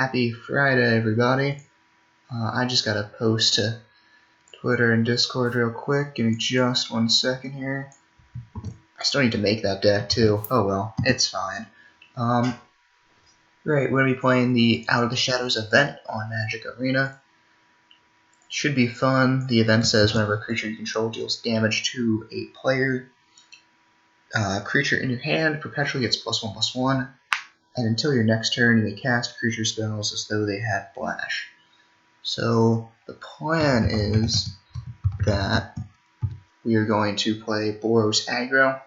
Happy Friday, everybody. I just gotta post to Twitter and Discord real quick. Give me just 1 second here. I still need to make that deck, too. Oh well, it's fine. Right, we're gonna be playing the Out of the Shadows event on MTG Arena. Should be fun. The event says whenever a creature you control deals damage to a player, creature in your hand perpetually gets +1/+1. And until your next turn, you may cast creature spells as though they had flash. So the plan is that we are going to play Boros aggro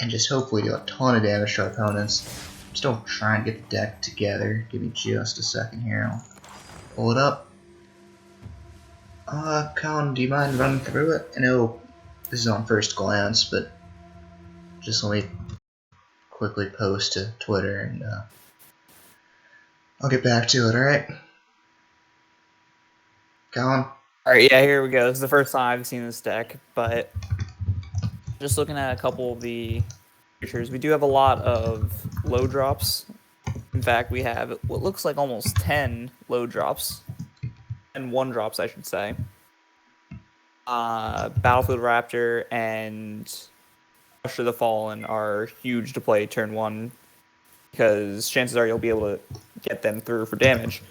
and just hopefully do a ton of damage to our opponents. I'm still trying to get the deck together. Give me just a second here. I'll pull it up. Colin, do you mind running through it? I know this is on first glance, but just let me quickly post to Twitter and I'll get back to it, alright? Colin? Alright, yeah, here we go. This is the first time I've seen this deck, but just looking at a couple of the creatures, we do have a lot of low drops. In fact, we have what looks like almost 10 low drops, and 1-drops, I should say. Battlefield Raptor and Rush of the Fallen are huge to play turn 1, because chances are you'll be able to get them through for damage.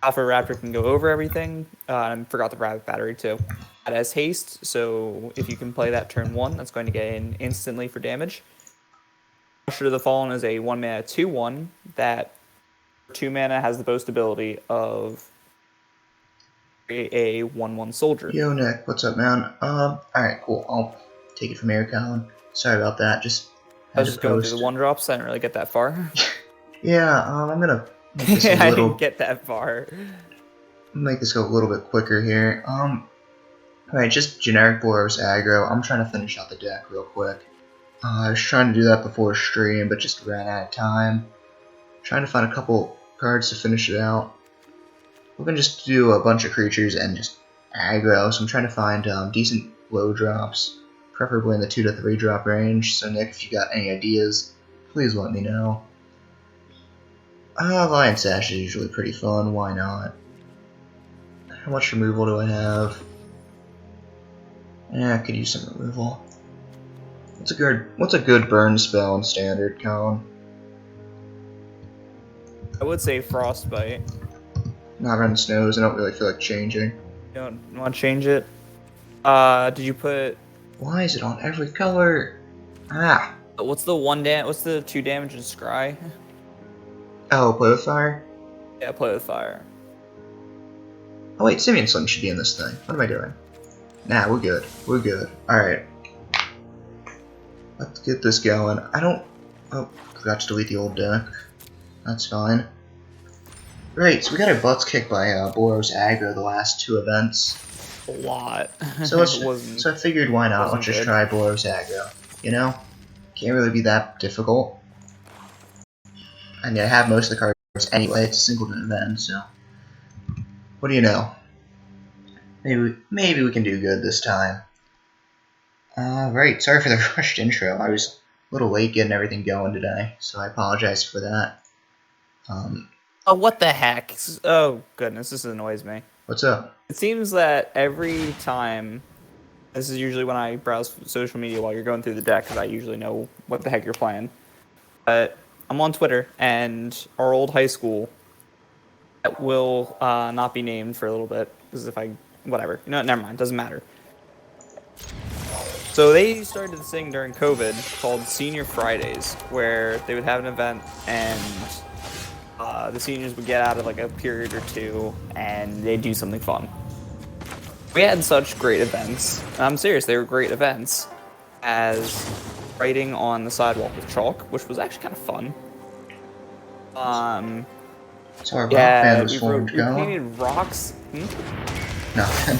Alpha Raptor can go over everything. I forgot the Rabbit Battery too. It has haste, so if you can play that turn 1, that's going to get in instantly for damage. Usher of the Fallen is a 1-mana 2/1 that 2 mana has the boast ability of a 1/1 soldier. Yo, Nick, what's up, man? Alright, cool. I'll take it from here, Colin. Sorry about that. I was just going through the 1-drops. I didn't really get that far. Yeah, I'm gonna make this a little... I didn't get that far. Make this go a little bit quicker here. Alright, just generic Boros aggro. I'm trying to finish out the deck real quick. I was trying to do that before stream, but just ran out of time. Trying to find a couple cards to finish it out. We're gonna just do a bunch of creatures and just aggro, so I'm trying to find decent low drops, preferably in the 2 to 3 drop range. So Nick, if you got any ideas, please let me know. Lion Sash is usually pretty fun, why not? How much removal do I have? Yeah, I could use some removal. What's a good burn spell in Standard, Colin? I would say Frostbite. Not running snows, I don't really feel like changing. You don't want to change it? Did you put... Why is it on every color? Ah! What's the 2 damage in Scry? Oh, play with fire? Yeah, play with fire. Oh wait, Simeon Sling should be in this thing. What am I doing? Nah, we're good. We're good. Alright. Let's get this going. Oh, forgot to delete the old deck. That's fine. Right, so we got our butts kicked by Boros aggro the last 2 events. A lot. So I figured why not? Let's just try Boros aggro. You know? Can't really be that difficult. I mean, I have most of the cards anyway. It's a singleton event, so what do you know? Maybe we can do good this time. Right, sorry for the rushed intro. I was a little late getting everything going today, so I apologize for that. Oh, what the heck? Oh, goodness, this annoys me. What's up? It seems that every time, this is usually when I browse social media while you're going through the deck, because I usually know what the heck you're playing. But I'm on Twitter, and our old high school that will not be named for a little bit, because whatever. You know what, never mind, doesn't matter. So they started this thing during COVID called Senior Fridays, where they would have an event, and the seniors would get out of like a period or 2, and they'd do something fun. We had such great events. I'm serious, they were great events, as writing on the sidewalk with chalk, which was actually kind of fun. So our yeah, was we painted rocks. Nothing.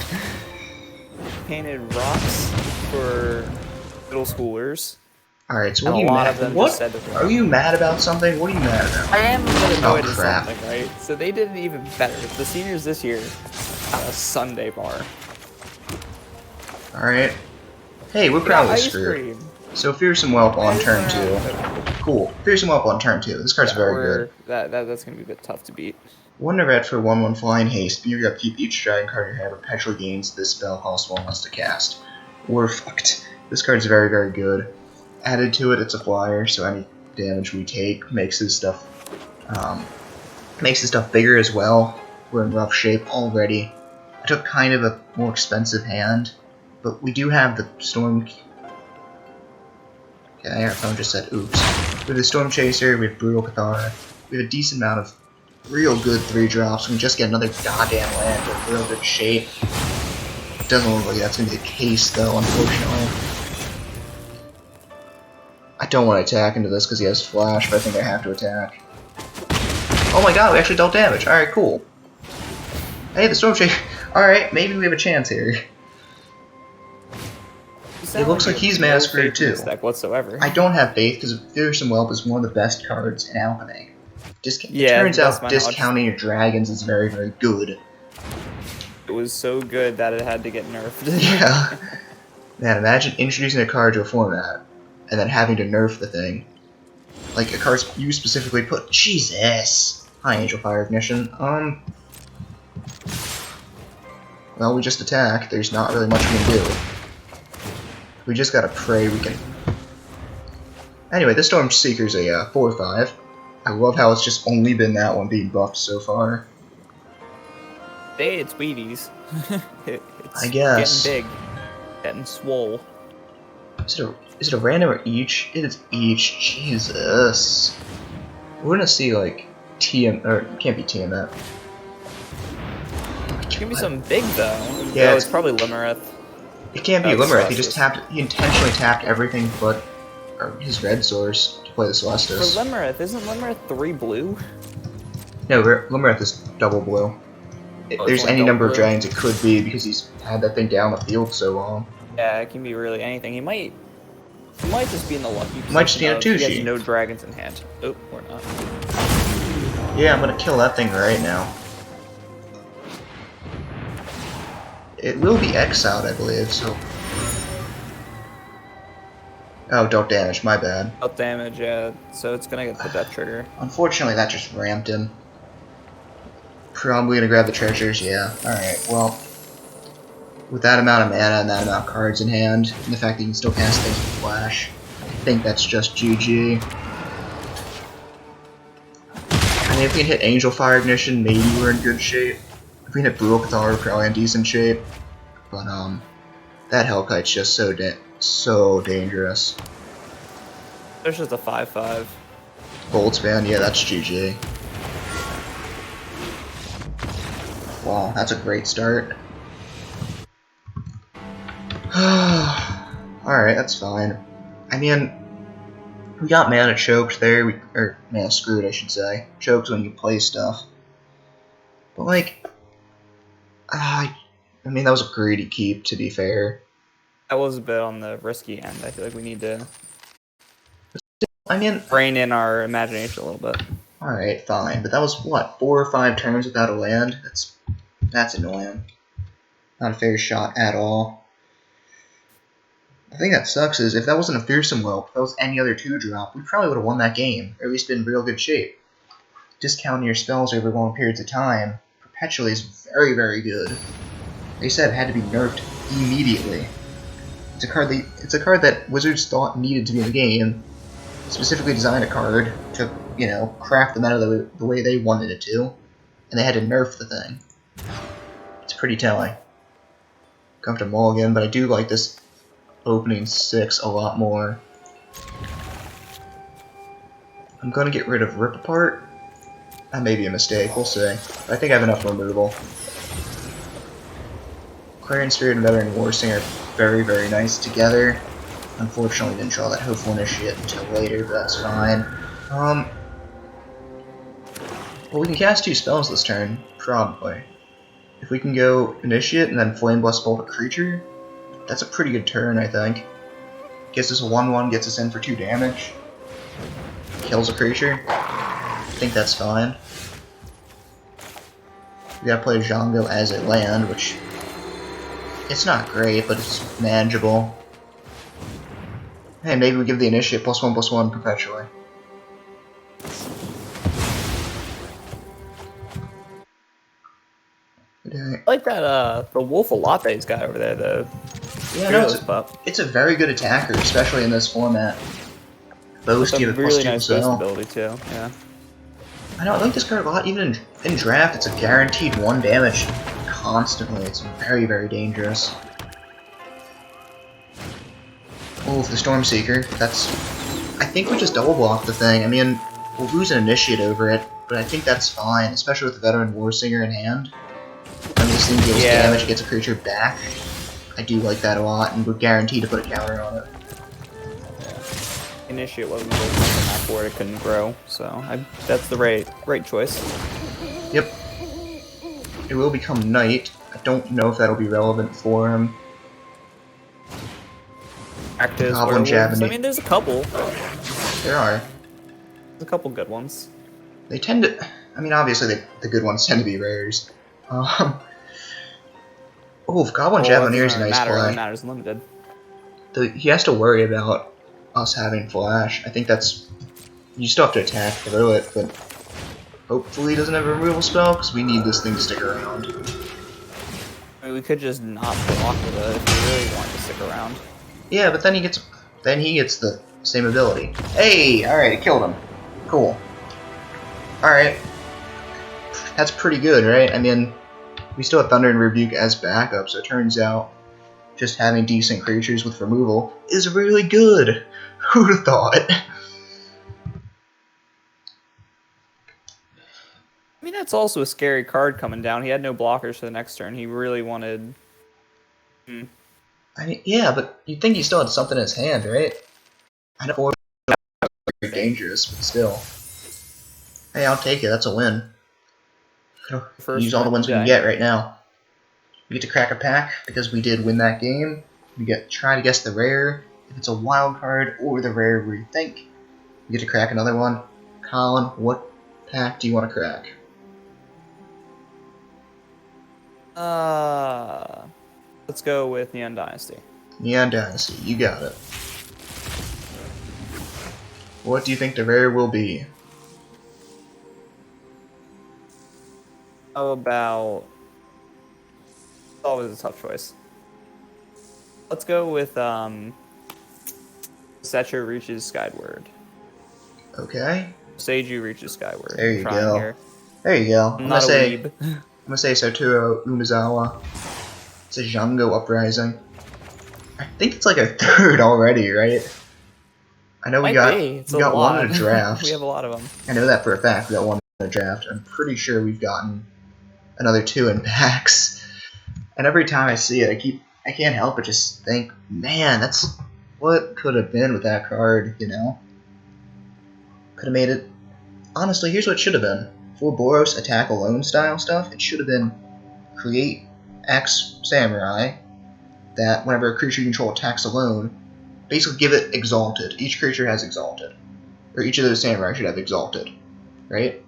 Painted rocks for middle schoolers. Alright, so what are you mad about? What? Are you mad about something? What are you mad about? I am a bit annoyed at something, right? So they did it even better. The seniors this year had a Sunday bar. Alright. Hey, we're probably screwed. So Fearsome Whelp on turn 2. cool. Fearsome Whelp on turn 2. This card's very good. That's gonna be a bit tough to beat. Wonder Vet for 1/1 Flying Haste. You upkeep each dragon card in your hand perpetually gains this spell cost 1 less to cast. We're fucked. This card's very, very good. Added to it, it's a flyer, so any damage we take makes his stuff bigger as well. We're in rough shape already. I took kind of a more expensive hand, but we do have the Storm. Okay, our phone just said oops. We have the Storm Chaser, we have Brutal Cathara. We have a decent amount of real good 3-drops. We can just get another goddamn land in real good shape. Doesn't look like that's going to be the case, though, unfortunately. I don't want to attack into this because he has Flash, but I think I have to attack. Oh my god, we actually dealt damage. Alright, cool. Hey, the Storm Chaser. Alright, maybe we have a chance here. It looks like he's mana screwed too. Whatsoever. I don't have faith because Fearsome Whelp is one of the best cards in Alchemy. It turns out discounting your dragons is very, very good. It was so good that it had to get nerfed. Yeah. Man, imagine introducing a card to a format and then having to nerf the thing. Like a card you specifically put. Jesus! Hi, Angel Fire Ignition. Well, we just attack. There's not really much we can do. We just gotta pray we can. Anyway, this Storm Seeker's a 4/5. I love how it's just only been that one being buffed so far. Hey, it's Wheaties. It's I guess. Getting big. Getting swole. Is it a random or each? It is each. Jesus. We're gonna see like TM or it can't be TMF. It's gonna be something big though. Yeah, no, it's probably Limerith. It can't be Limerith. He intentionally tapped everything but his red source to play the Celestis. For Limerith, isn't Limerith 3 blue? No, Limerith is double blue. There's any number of dragons it could be because he's had that thing down the field so long. Yeah, it can be really anything. He might just be in the lucky position. Might just be in a 2 sheet. He has no dragons in hand. Oh, or not. Yeah, I'm gonna kill that thing right now. It will be exiled, I believe, so... Oh, don't damage, my bad. Don't damage, yeah, so it's gonna get the death trigger. Unfortunately, that just ramped him. Probably gonna grab the treasures, yeah. Alright, well... With that amount of mana and that amount of cards in hand, and the fact that you can still cast things with Flash, I think that's just GG. I mean, if we can hit Angel Fire Ignition, maybe we're in good shape. If we can hit Brutal Cathar, we're probably in decent shape. But, that Hellkite's just so dangerous. There's just a 5/5. Boltspan, yeah, that's GG. Wow, that's a great start. Alright, that's fine. I mean, we got mana choked there, or mana screwed, I should say. Choked when you play stuff. But, like, I mean, that was a greedy keep, to be fair. That was a bit on the risky end. I feel like we need to I mean, rein in our imagination a little bit. Alright, fine. But that was, what, 4 or 5 turns without a land? That's annoying. Not a fair shot at all. The thing that sucks is, if that wasn't a Fearsome Whelp, if that was any other 2-drop, we probably would have won that game, or at least been in real good shape. Discounting your spells over long periods of time perpetually is very, very good. They said it had to be nerfed immediately. It's a card that Wizards thought needed to be in the game, specifically designed a card to, you know, craft the meta the way they wanted it to, and they had to nerf the thing. It's pretty telling. Come to mulligan, but I do like this opening 6 a lot more. I'm gonna get rid of Rip Apart. That may be a mistake, we'll see. I think I have enough removal. Clarion Spirit and Veteran Warsinger are very, very nice together. Unfortunately, didn't draw that Hopeful Initiate until later, but that's fine. Well, we can cast 2 spells this turn, probably. If we can go Initiate and then Flame Blast Bolt a creature, that's a pretty good turn, I think. Gets us a 1/1, gets us in for 2 damage. Kills a creature. I think that's fine. We gotta play Django as a land, which... It's not great, but it's manageable. Hey, maybe we give the Initiate +1/+1 perpetually. Okay. I like that the wolf a lot that he's got over there. The Yeah, no, pup. it's a very good attacker, especially in this format. Boast, It's a you have a really +2 nice boost cell. ability too. Yeah. I know, I like this card a lot. Even in draft, it's a guaranteed 1 damage constantly. It's very, very dangerous. Oh, the Stormseeker. That's... I think we just double block the thing. I mean, we'll lose an initiate over it, but I think that's fine, especially with the Veteran Warsinger in hand. When this thing deals damage, it gets a creature back. I do like that a lot, and we're guaranteed to put a counter on it. Yeah. Initiate wasn't good enough on that board, it couldn't grow, so that's the right choice. Yep. It will become Knight. I don't know if that'll be relevant for him. Active Goblin werewolves. I Javanese. mean, there's a couple. There are. There's a couple good ones. They tend to... I mean, obviously, the good ones tend to be rares. Oh, Goblin Javanese is a nice It play. matters limited. He has to worry about us having flash. I think that's... You still have to attack through it, but hopefully he doesn't have a removal spell, because we need this thing to stick around. I mean, we could just not block with it if we really want to stick around. Yeah, but then he gets the same ability. Hey! Alright, it killed him. Cool. Alright. That's pretty good, right? I mean, we still have Thunder and Rebuke as backup, so it turns out just having decent creatures with removal is really good. Who'd have thought? I mean, that's also a scary card coming down. He had no blockers for the next turn. He really wanted... I mean, yeah, but you'd think he still had something in his hand, right? I know it's very dangerous, but still. Hey, I'll take it. That's a win. Use all the wins we can get right now. We get to crack a pack because we did win that game. We try to guess the rare, if it's a wild card, or the rare we think. We get to crack another one. Colin, what pack do you want to crack? Let's go with Neon Dynasty. Neon Dynasty, you got it. What do you think the rare will be? How about... It's always a tough choice. Let's go with, Setcher reaches Skyward. Okay. Seiju reaches Skyward. There you go. Here. There you go. I'm gonna say Soturo Umezawa. It's a Django Uprising. I think it's like our 3rd already, right? I know we got one in a draft. We have a lot of them. I know that for a fact. We got one in a draft. I'm pretty sure we've gotten another 2 in packs. And every time I see it, I can't help but just think, man, that's what could have been with that card, you know? Could have made it... Honestly, here's what it should have been. For Boros attack alone style stuff, it should have been create X Samurai, that whenever a creature you control attacks alone, basically give it Exalted. Each creature has Exalted. Or each of those Samurai should have Exalted. Right?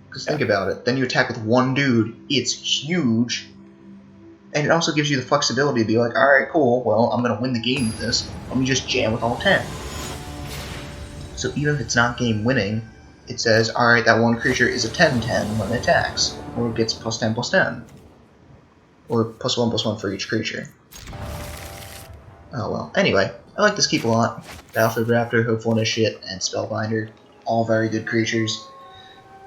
Because think about it. Then you attack with one dude, it's huge, and it also gives you the flexibility to be like, alright, cool, well, I'm going to win the game with this. Let me just jam with all 10. So even if it's not game winning, it says, alright, that one creature is a 10/10 when it attacks. Or it gets +10/+10. Or +1/+1 for each creature. Oh well. Anyway, I like this keep a lot. Battlefield Raptor, Hopeful Initiate, and Spellbinder. All very good creatures.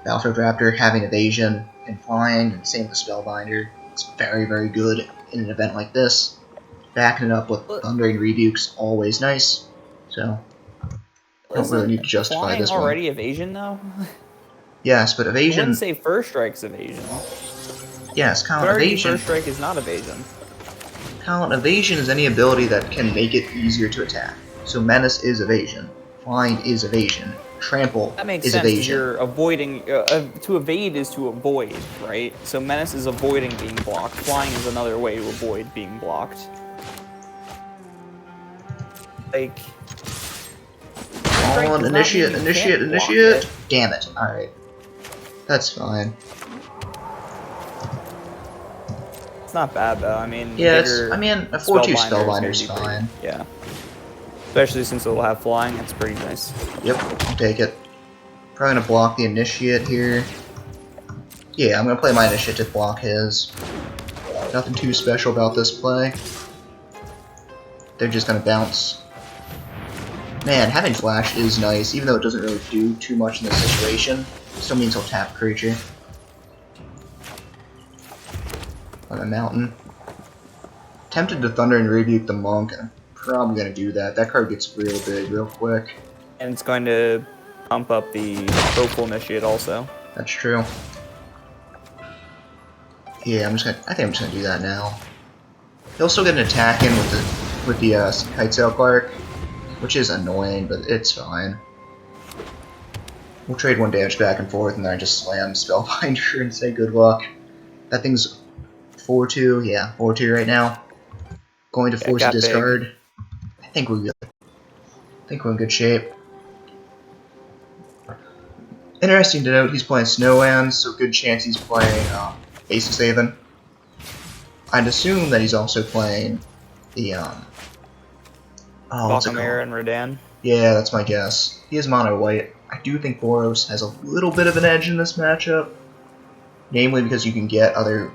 Battlefield Raptor having evasion and flying, and same with Spellbinder. It's very, very good in an event like this. Backing it up with Thundering Rebuke's always nice. So, I don't really need to justify this one. Already evasion though? Yes, but evasion... I wouldn't say first strike's evasion. Yes, Colin, evasion... First strike is not evasion. Colin, evasion is any ability that can make it easier to attack. So Menace is evasion. Flying is evasion. Trample that makes is sense, evasion. You're avoiding... to evade is to avoid, right? So Menace is avoiding being blocked. Flying is another way to avoid being blocked. Like... Colin, initiate. Damn it. Alright. That's fine. It's not bad though. I mean, yeah, a 4/2 Spellbinder is fine. Yeah. Especially since it will have flying, it's pretty nice. Yep, I'll take it. Probably gonna block the initiate here. Yeah, I'm gonna play my initiative to block his. Nothing too special about this play. They're just gonna bounce. Man, having flash is nice, even though it doesn't really do too much in this situation. Still means he'll tap creature. On a mountain. Tempted to Thunder and Rebuke the Monk, and I'm probably gonna do that. That card gets real big real quick. And it's going to pump up the Hopeful Initiate also. That's true. Yeah, I think I'm just gonna do that now. He'll still get an attack in with the Kitesail Clark, which is annoying, but it's fine. We'll trade one damage back and forth, and then I just slam Spellbinder and say good luck. That thing's 4-2, yeah, 4-2 right now. Going to force a discard. Big. I think we're good. I think we're in good shape. Interesting to note, he's playing Snowlands, so good chance he's playing Ace of Haven. I'd assume that he's also playing the Valkamir and Rodan. Yeah, that's my guess. He is mono white. I do think Boros has a little bit of an edge in this matchup, namely because you can get other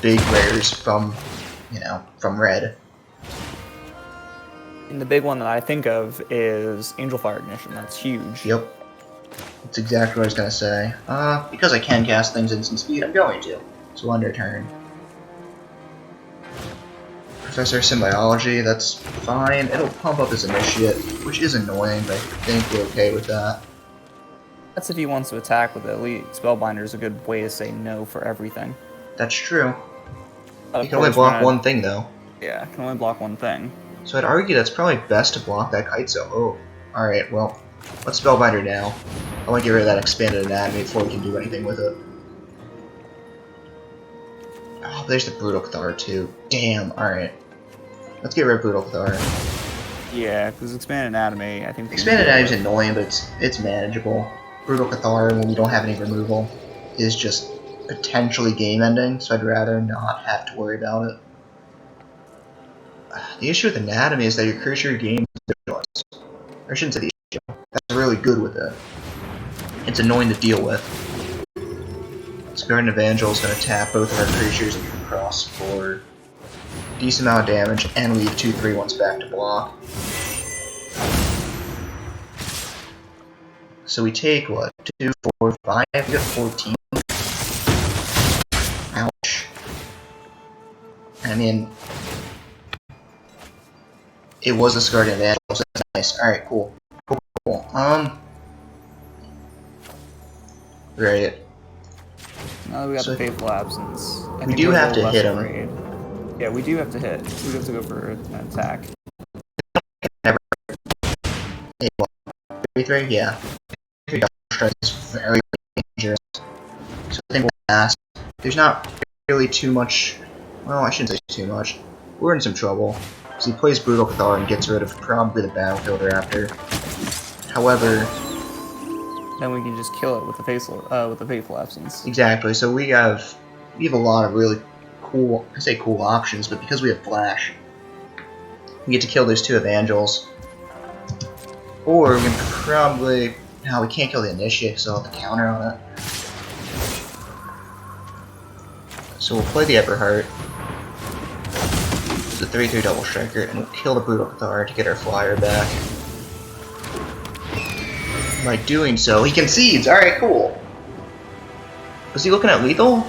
big rares from, from red. And the big one that I think of is Angelfire Ignition. That's huge. Yep. That's exactly what I was gonna say. Because I can cast things instant speed, I'm going to. So under turn. Professor Symbiology, that's fine. It'll pump up his initiate, which is annoying, but I think we're okay with that. That's if he wants to attack with Elite. Spellbinder is a good way to say no for everything. That's true. You can only block one thing, though. Yeah, can only block one thing. So I'd argue that's probably best to block that Kitesail. Oh, alright, well, let's Spellbinder now. I want to get rid of that Expanded Anatomy before we can do anything with it. Oh, there's the Brutal Cathar, too. Damn, alright. Let's get rid of Brutal Cathar. Yeah, because Expanded Anatomy, I think... Expanded Anatomy is annoying, but it's manageable. Brutal Cathar, when we don't have any removal, is just potentially game-ending, so I'd rather not have to worry about it. The issue with Anatomy is that your creature gains vigilance. Or I shouldn't say the issue. That's really good with it. It's annoying to deal with. So Garden Evangel is going to tap both of our creatures and cross for a decent amount of damage and leave 2/3/1s back to block. So we take, what, 2, 4, 5? We got 14. Ouch. I mean, it was a Scarred Evangel, so that's nice. Alright, cool. Cool. Right. Now that we got the Faithful Absence, we do have to hit him. Yeah, we do have to hit. We have to go for an attack. Never. 3/3? Yeah. Is very dangerous. So I think we'll pass. There's not really too much. Well, I shouldn't say too much. We're in some trouble. So he plays Brutal Cathar and gets rid of probably the Battlefield Raptor. However, then we can just kill it with the Faithful Absence. Exactly. So we have a lot of really cool, I say cool options, but because we have Flash, we get to kill those 2 Evangels. Or we can probably... No, we can't kill the Initiate, so I'll have the counter on it. So we'll play the Everheart. The 3/3 Double Striker, and we'll kill the Brutal Cathar to get our flyer back. By doing so, he concedes! Alright, cool! Was he looking at lethal?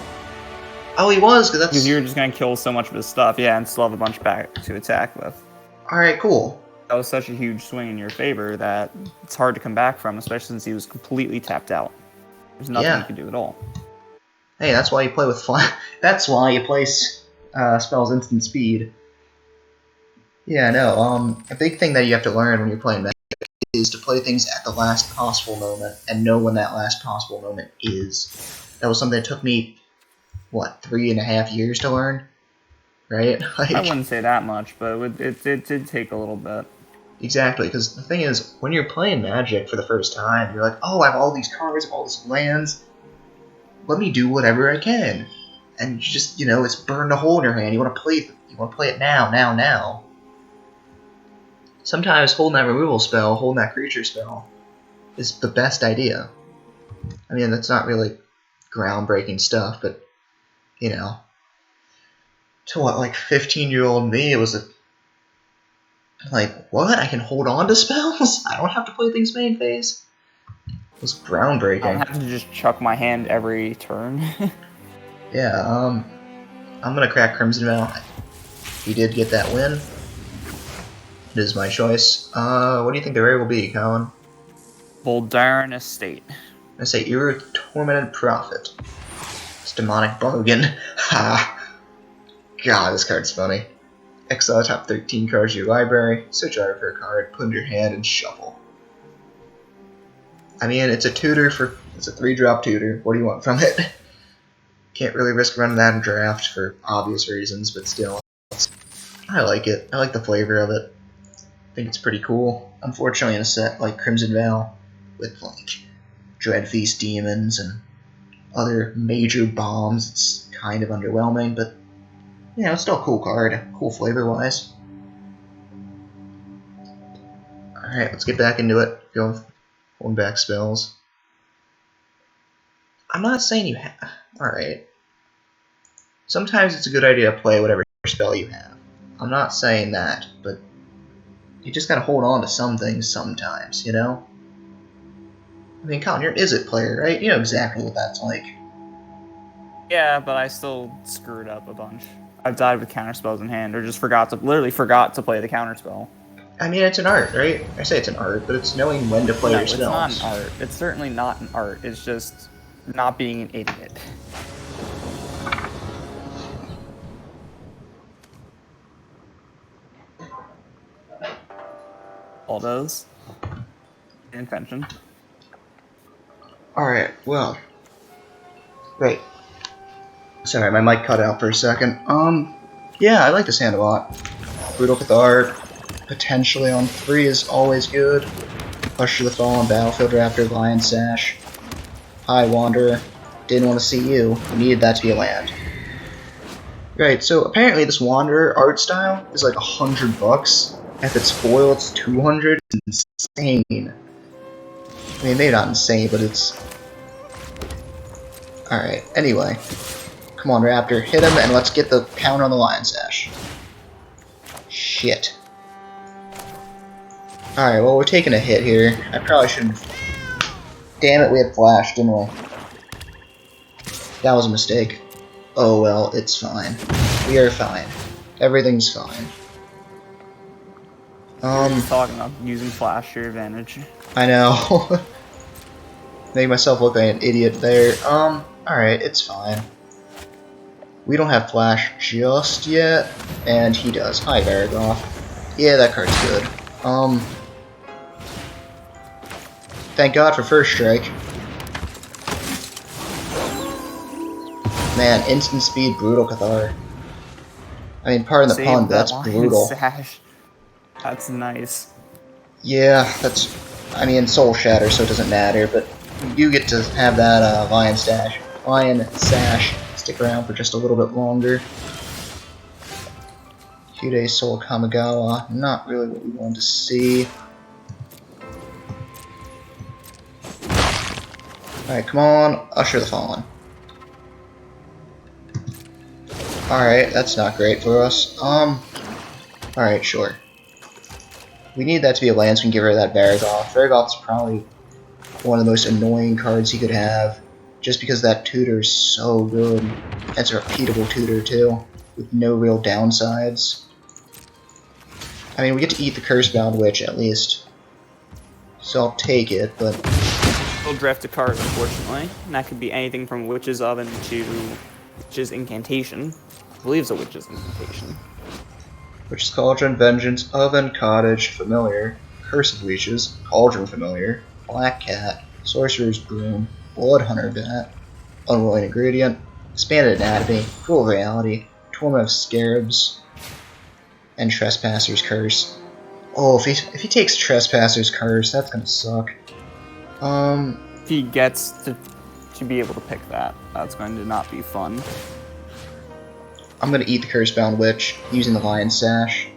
Oh, he was, because that's... Because you're just going to kill so much of his stuff, yeah, and still have a bunch back to attack with. Alright, cool. That was such a huge swing in your favor that it's hard to come back from, especially since he was completely tapped out. There's nothing you can do at all. Hey, that's why you play with that's why you play spells instant speed. Yeah, no, a big thing that you have to learn when you're playing Magic is to play things at the last possible moment and know when that last possible moment is. That was something that took me, what, 3.5 years to learn? Right? Like, I wouldn't say that much, but it did take a little bit. Exactly, because the thing is, when you're playing Magic for the first time, you're like, oh, I have all these cards, all these lands, let me do whatever I can. And you just, it's burned a hole in your hand, you want to play it now. Sometimes holding that removal spell, holding that creature spell, is the best idea. I mean, that's not really groundbreaking stuff, but, you know, to what, like 15-year-old me, it was like, what? I can hold on to spells? I don't have to play things main phase? It was groundbreaking. I don't have to just chuck my hand every turn. Yeah, I'm gonna crack Crimson Veil. He did get that win. It is my choice. What do you think the rare will be, Colin? Voldaren Estate. I say Era Tormented Prophet. It's Demonic Bargain. Ha! God, this card's funny. Exile the top 13 cards of your library, search out for a card, put in your hand, and shuffle. I mean, it's a 3-drop tutor. What do you want from it? Can't really risk running that in draft for obvious reasons, but still. I like it. I like the flavor of it. I think it's pretty cool. Unfortunately, in a set like Crimson Veil, with like Dreadfeast demons and other major bombs, it's kind of underwhelming, but yeah, it's still a cool card. Cool flavor-wise. Alright, let's get back into it. Going back spells. I'm not saying you have. Alright. Sometimes it's a good idea to play whatever spell you have. I'm not saying that, but you just gotta hold on to some things sometimes, you know? I mean, Colin, you're an Izzet player, right? You know exactly what that's like. Yeah, but I still screwed up a bunch. I've died with counterspells in hand, or just literally forgot to play the counterspell. I mean, it's an art, right? I say it's an art, but it's knowing when to play your spells. No, it's not an art. It's certainly not an art. It's just not being an idiot. All those. Intention. Alright, well. Great. Sorry, my mic cut out for a second. Yeah, I like this hand a lot. Brutal Cathar, potentially on 3 is always good. Usher the Fallen, Battlefield Raptor, Lion Sash. Hi, Wanderer. Didn't want to see you. We needed that to be a land. Right, so apparently this Wanderer art style is like $100. If it's foil, it's 200. It's insane. I mean, maybe not insane, but it's... Alright, anyway. Come on, Raptor, hit him, and let's get the counter on the Lion Sash. Shit. Alright, well, we're taking a hit here. I probably shouldn't... Damn it, we had flash, didn't we? That was a mistake. Oh well, it's fine. We are fine. Everything's fine. Talking about using flash to your advantage. I know. Made myself look like an idiot there. Alright, it's fine. We don't have flash just yet, and he does. Hi, Varagloth. Yeah, that card's good. Thank God for first strike. Man, instant speed, Brutal Cathar. I mean, pardon the pun, but that's brutal. Sash. That's nice. Yeah, that's... I mean, Soul Shatter, so it doesn't matter, but you get to have that Lion Sash stick around for just a little bit longer. Hyude Soul Kamigawa, not really what we wanted to see. Alright, come on, Usher the Fallen. Alright, that's not great for us. Alright, sure. We need that to be a land so we can get rid of that Varagloth. Varagloth's probably one of the most annoying cards he could have, just because that tutor is so good. It's a repeatable tutor, too, with no real downsides. I mean, we get to eat the Cursebound Witch, at least. So I'll take it, but... We'll draft a card, unfortunately. And that could be anything from Witch's Oven to Witch's Incantation. I believe it's a Witch's Incantation. Witch's Cauldron, Vengeance, Oven, Cottage, Familiar, Curse of Leeches, Cauldron Familiar, Black Cat, Sorcerer's Broom, Bloodhunter Bat, Unwilling Ingredient, Expanded Anatomy, Cruel Reality, Torment of Scarabs, and Trespasser's Curse. Oh, if he takes Trespasser's Curse, that's gonna suck. If he gets to be able to pick that, that's going to not be fun. I'm gonna eat the Cursebound Witch, using the Lion Sash.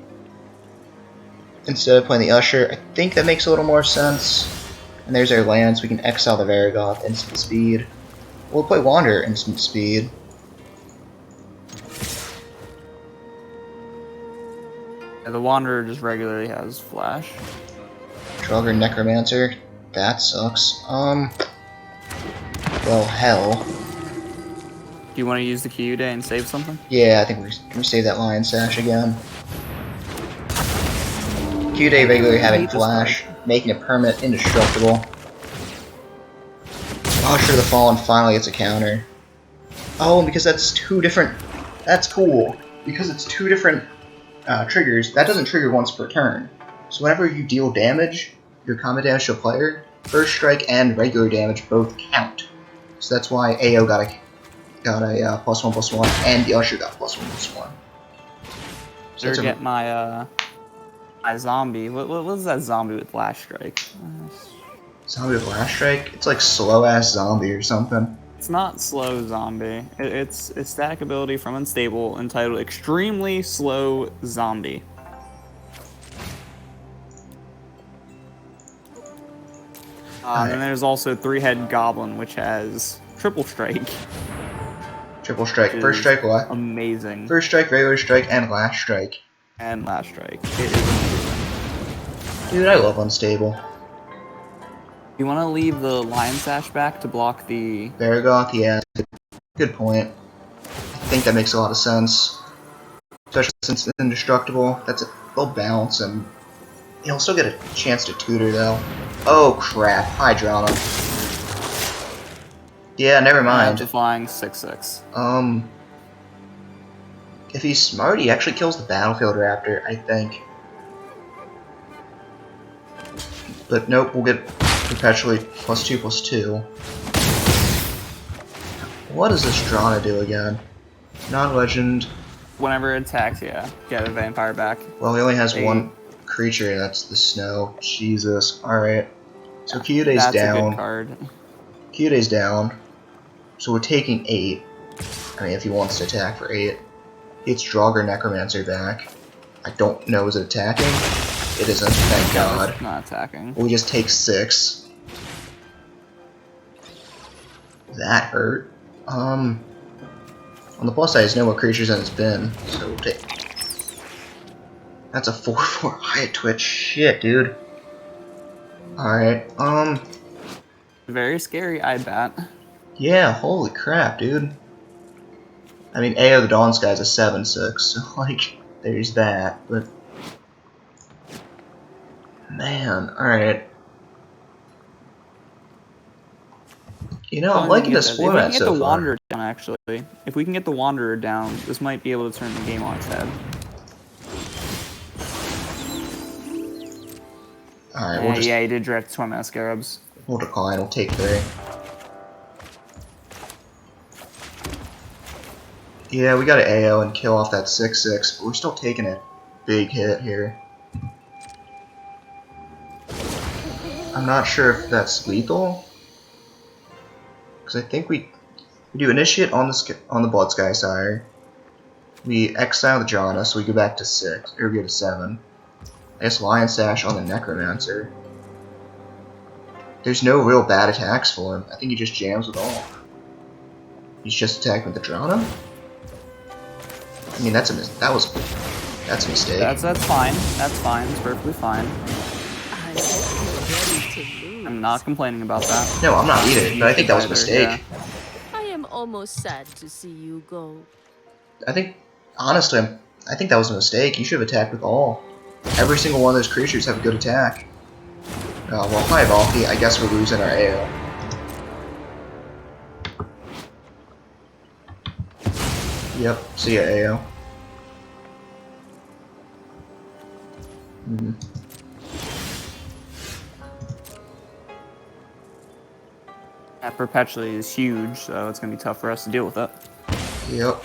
Instead of playing the Usher, I think that makes a little more sense. And there's our land, so we can exile the Varagloth, instant speed. We'll play Wander instant speed. Yeah, the Wanderer just regularly has flash. Drugger Necromancer. That sucks. Well, hell. Do you want to use the Kyude and save something? Yeah, I think we save that Lion Sash again. Kyude regularly having flash, making it permanent indestructible. Usher the Fallen finally gets a counter. Oh, because that's two different... That's cool. Because it's two different triggers, that doesn't trigger once per turn. So whenever you deal damage, your combat damage to a player, First Strike and regular damage both count. So that's why AO got a +1/+1, and the Usher got +1/+1. So get my my zombie. What is that zombie with Flash Strike? Zombie with Flash Strike? It's like slow ass zombie or something. It's not slow zombie. It's a static ability from Unstable entitled Extremely Slow Zombie. And then there's also Three-Head Goblin, which has Triple Strike. Triple Strike. First Strike what? Amazing. First Strike, regular strike, and Last Strike. And Last Strike. It is amazing. Dude, I love Unstable. You want to leave the Lion Sash back to block the... Baragoth, yeah. Good point. I think that makes a lot of sense. Especially since it's indestructible. That's a full bounce, and he'll still get a chance to tutor, though. Oh, crap. Hydrona. Yeah, never mind. Flying 6/6. If he's smart, he actually kills the Battlefield Raptor, I think. But nope, we'll get perpetually +2/+2. What does this Drana do again? Non-legend. Whenever it attacks, yeah, get a vampire back. Well, he only has one creature, and that's the snow. Jesus. Alright. So Kyude's down. That's a good card. Kyude's down. So we're taking 8. I mean, if he wants to attack for 8. It's Draugr Necromancer back. I don't know, is it attacking? It isn't, thank God. It's not attacking. We just take 6. That hurt. On the plus side, there's no more creatures than it's been, so we'll take... That's a 4/4 Riot Twitch. Shit, dude. Alright, Very scary, I bet. yeah, holy crap, dude. I mean, AO the Dawn Sky's a 7/6, so, like, there's that, but... Man, alright. You know, I'm liking this format so far. If we can get the Wanderer down, actually. If we can get the Wanderer down, this might be able to turn the game on its head. Alright, we'll just... Yeah, he did direct Torment Scarabs. We'll decline, we'll take 3. Yeah, we gotta AO and kill off that 6/6, but we're still taking a big hit here. I'm not sure if that's lethal. Because I think we do Initiate on the Blood Sky Sire. We exile the Jana, so we go back to 6, or we go to 7. I guess Lion Sash on the Necromancer. There's no real bad attacks for him. I think he just jams with all. He's just attacking with the Jana? I mean, that's a mistake. That's fine. That's fine. It's perfectly fine. I'm not complaining about that. No, I'm not either, but I think that was a mistake. Yeah. I am almost sad to see you go. I think, honestly, I think that was a mistake. You should have attacked with all. Every single one of those creatures have a good attack. Well, hi Valky, I guess we're losing our AO. Yep, see ya AO. That perpetually is huge, so it's going to be tough for us to deal with it. Yep.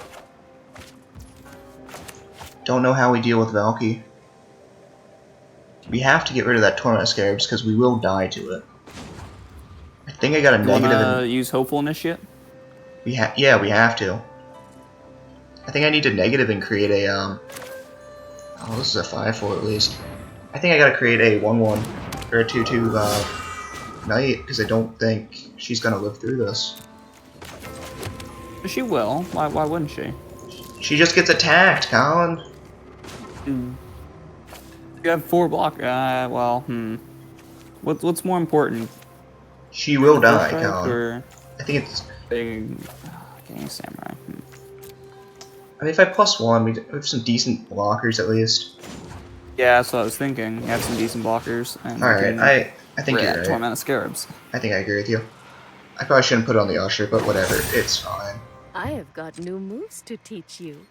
Don't know how we deal with Valky. We have to get rid of that Torment Scarabs because we will die to it. I think I got a negative. Use Hopeful Initiate? Yeah, we have to. I think I need to negative and create a oh, this is a 5/4 at least. I think I gotta create a 1/1 or a 2/2 Knight because I don't think she's gonna live through this. She will. Why wouldn't she? She just gets attacked, Colin. You have 4 block. What's more important? She will The first die, strike Colin. or I think it's... getting a samurai? I mean, if I +1, we have some decent blockers at least. Yeah, that's what I was thinking. You have some decent blockers. Alright, I think you're right. Torment of Scarabs. I think I agree with you. I probably shouldn't put it on the Usher, but whatever, it's fine. I have got new moves to teach you.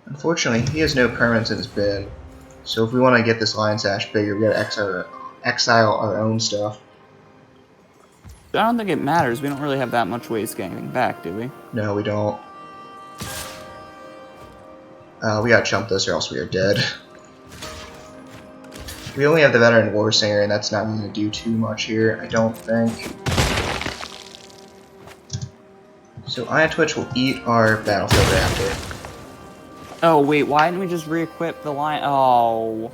Unfortunately, he has no permanents in his bin, so if we want to get this Lion Sash bigger, we gotta exile our own stuff. I don't think it matters. We don't really have that much ways to get anything back, do we? No, we don't. We gotta chump this or else we are dead. We only have the Veteran War Singer, and that's not going to do too much here, I don't think. So Iron Twitch will eat our Battlefield Raptor. Oh, wait, why didn't we just re-equip the lion? Oh.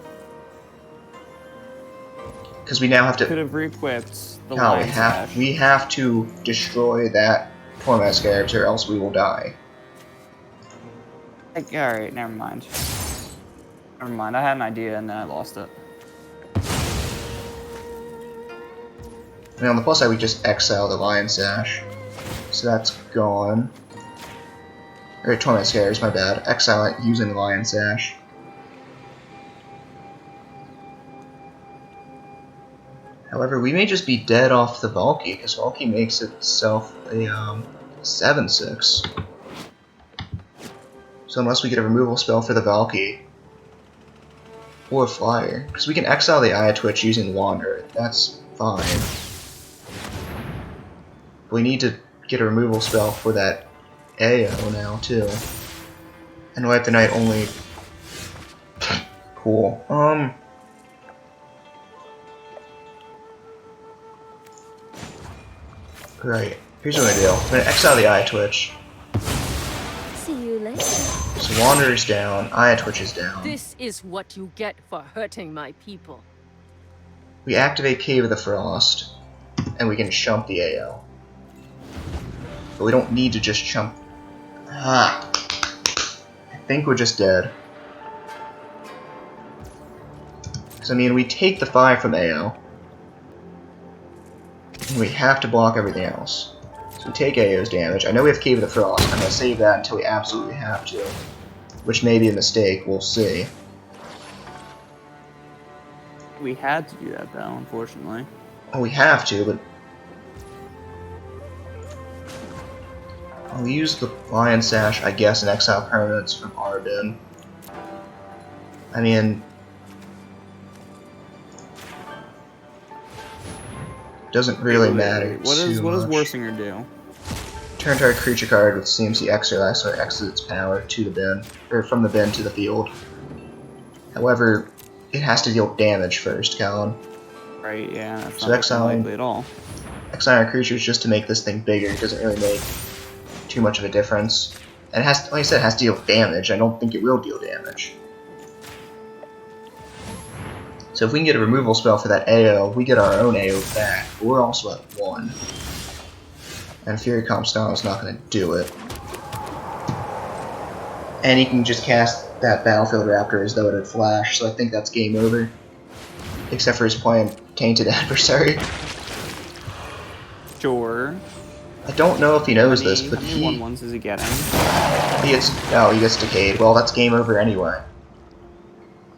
Because we now have Could to... have re-equipped the No, lion sash. we have to destroy that Torment of Scarabs or else we will die. Alright, never mind. Never mind, I had an idea and then I lost it. And on the plus side, we just exile the Lion Sash. So that's gone. Or Torment Scares, my bad. Exile it using the Lion Sash. However, we may just be dead off the Valky, because Valky makes itself a 7/6. So unless we get a removal spell for the Valky, or a Flyer, because we can exile the Eye of Twitch using Wander, that's fine. We need to get a removal spell for that AO now, too. And Wipe the Night only... Cool. Right. Here's what I'm gonna do. I'm gonna exile the Eye of Twitch. See you later. So Wanderer's down, Eye of Twitch is down. This is what you get for hurting my people. We activate Cave of the Frost, and we can chump the AO. But we don't need to just chump. Ah. I think we're just dead. Because, I mean, we take the 5 from AO. And we have to block everything else. So we take AO's damage. I know we have Cave of the Frost. I'm going to save that until we absolutely have to. Which may be a mistake. We'll see. We had to do that though, unfortunately. Oh, we have to, but... I'll use the Lion Sash, I guess, and exile permanents from Arbin. I mean... Doesn't really matter What does Warsinger do? Turn target creature card with CMC X or less, or X its power to the bin, or from the bin to the field. However, it has to deal damage first, Callan. Right, yeah. That's So not exiling likely at all. Exiling creatures just to make this thing bigger. It doesn't really make too much of a difference. And it has, like I said, it has to deal damage. I don't think it will deal damage. So if we can get a removal spell for that AO, we get our own AO back. But we're also at 1. And Fury Comstana is not going to do it. And he can just cast that Battlefield Raptor as though it had flashed, so I think that's game over. Except for his playing Tainted Adversary. Sure. I don't know if he knows this, but how many 1/1s is he getting? he gets decayed. Well, that's game over anyway.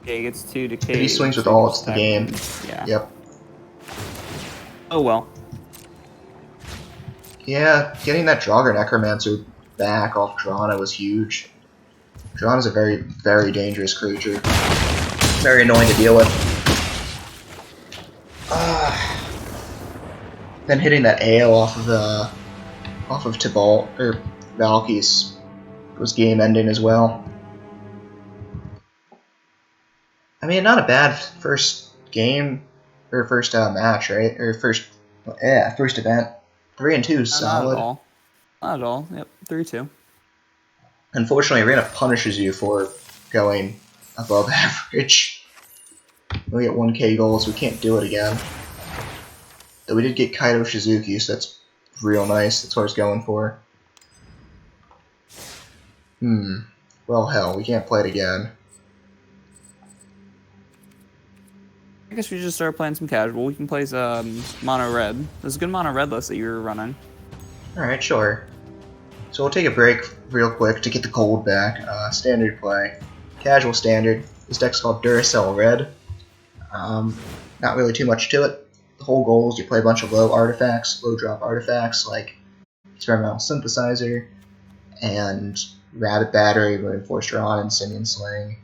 Yeah, he gets 2 decay. If he swings with all, it's the game. Yeah. Yep. Oh well. Yeah, getting that Draugr Necromancer back off Drana was huge. Drana's a very, very dangerous creature. Very annoying to deal with. Then hitting that AO off of Tibalt, or Valky's, was game ending as well. I mean, not a bad first game, or first match, right? Or first event. 3 and 2 is solid. Not at all. Not at all. Yep, 3-2. Unfortunately, Arena punishes you for going above average. We get 1k goals, we can't do it again. Though we did get Kaido Shizuki, so that's real nice. That's what I was going for. Well, hell, we can't play it again. I guess we just start playing some casual. We can play some mono red. There's a good mono red list that you were running. Alright, sure. So we'll take a break real quick to get the cold back. Standard play. Casual standard. This deck's called Duracell Red. Not really too much to it. The whole goal is you play a bunch of low artifacts, low drop artifacts like Experimental Synthesizer and Rabbit Battery, Reinforced Rod, and Simian Sling.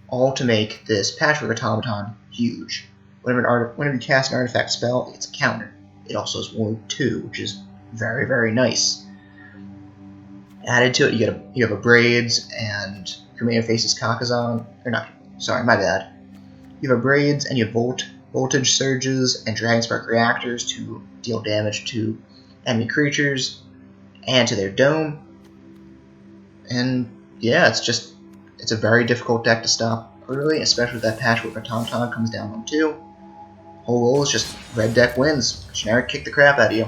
All to make this Patchwork Automaton huge. Whenever you cast an artifact spell, it's a counter. It also has Wound 2, which is very, very nice. Added to it, you have a Braids and Command Faces Kakazan. Or not, sorry, my bad. You have Braids and you have Voltage Surges and Dragon Spark Reactors to deal damage to enemy creatures and to their dome. And yeah, it's a very difficult deck to stop early, especially if that Patchwork Automaton comes down on 2. Whole goal is just red deck wins. Generic kick the crap out of you.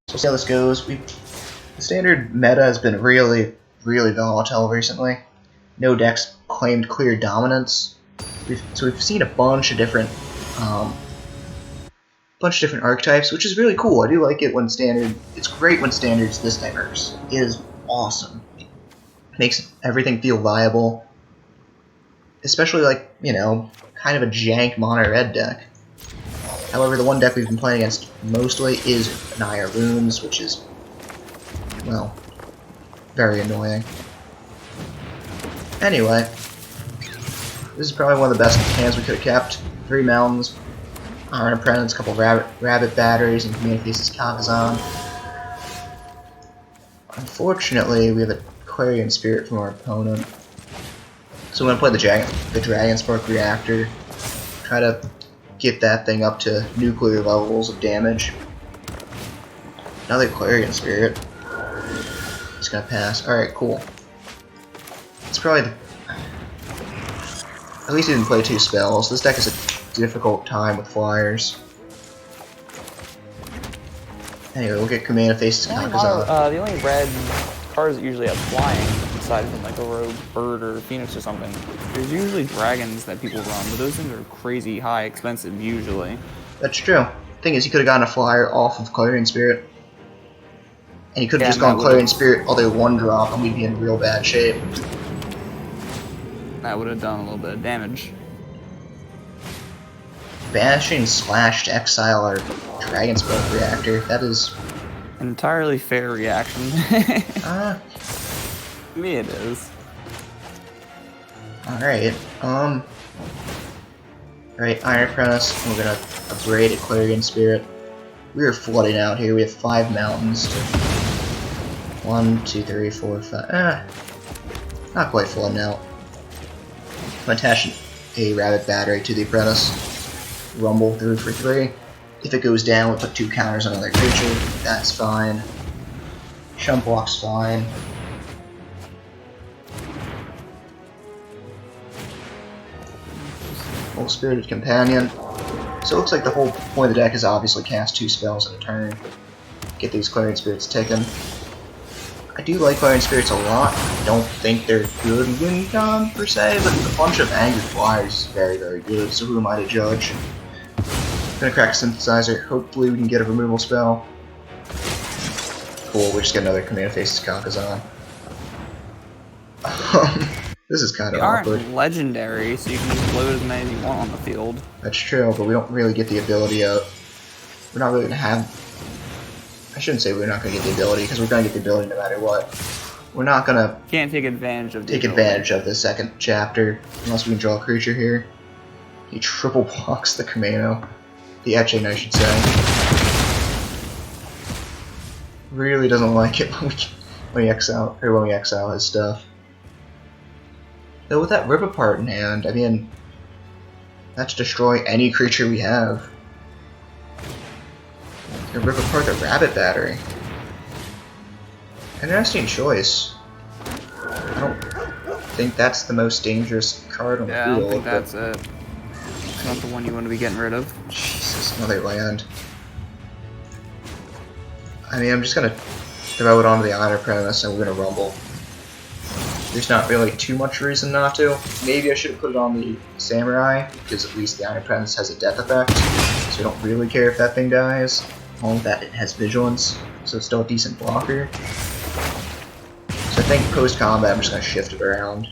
So we'll see how this goes. The standard meta has been really, really volatile recently. No decks claimed clear dominance. We've seen a bunch of different archetypes, which is really cool. I do like it when standard. It's great when standard's this diverse. It is awesome. It makes everything feel viable, especially like kind of a jank mono red deck. However, the one deck we've been playing against mostly is Naya Runes, which is, well, very annoying. Anyway, this is probably one of the best hands we could have kept. 3 mountains, Iron Apprentice, a couple rabbit batteries, and Command Faces Kakazan. Unfortunately, we have a Clarion Spirit from our opponent. So I'm going to play the Dragon Spark Reactor. Try to get that thing up to nuclear levels of damage. Another Clarion Spirit. Just going to pass. Alright, cool. It's probably at least he didn't play 2 spells. This deck is a difficult time with flyers. Anyway, we'll get Command Faces Kakazan. The only red cards that usually have flying, aside from like a rogue bird or phoenix or something, there's usually dragons that people run, but those things are crazy high, expensive usually. That's true. Thing is, he could have gotten a flyer off of Clarion Spirit. And he could have just gone Clarion Spirit all day 1-drop, and we'd be in real bad shape. That would have done a little bit of damage. Banishing slash to exile our Dragon Spark Reactor. That is an entirely fair reaction. To me it is. Alright, Alright, Iron Apprentice, we're gonna upgrade a Clarion Spirit. We are flooding out here, we have 5 mountains. 1, 2, 3, 4, 5, not quite flooding out. I'm gonna attach a Rabbit Battery to the Apprentice. Rumble through for 3. If it goes down, we'll put 2 counters on another creature. That's fine. Chump Block's fine. Full Spirited Companion. So it looks like the whole point of the deck is obviously cast 2 spells in a turn. Get these Clarion Spirits taken. I do like Clarion Spirits a lot. I don't think they're good win con per se, but a bunch of Angry Flyers is very, very good, so who am I to judge? I'm gonna crack a Synthesizer. Hopefully we can get a removal spell. Cool, we just get another Command Faces Kakazan. This is kind of awkward. They aren't legendary, so you can just load as many as you want on the field. That's true, but we don't really get the ability of... We're not really gonna have... I shouldn't say we're not gonna get the ability, because we're gonna get the ability no matter what. We're not gonna... Can't take advantage of the advantage of the second chapter, unless we can draw a creature here. He triple blocks the Kameno. The Etching, I should say. Really doesn't like it when we exile his stuff. Though with that Rip Apart in hand, I mean, that's destroy any creature we have. And Rip Apart the Rabbit Battery. Interesting choice. I don't think that's the most dangerous card on the field. I don't think that's it. It's not the one you want to be getting rid of. Jesus, another land. I mean, I'm just gonna throw it onto the Iron Apprentice, and we're gonna Rumble. There's not really too much reason not to. Maybe I should have put it on the Samurai, because at least the Iron Apprentice has a death effect, so I don't really care if that thing dies. Along with that, it has Vigilance, so it's still a decent blocker. So I think post-combat, I'm just gonna shift it around.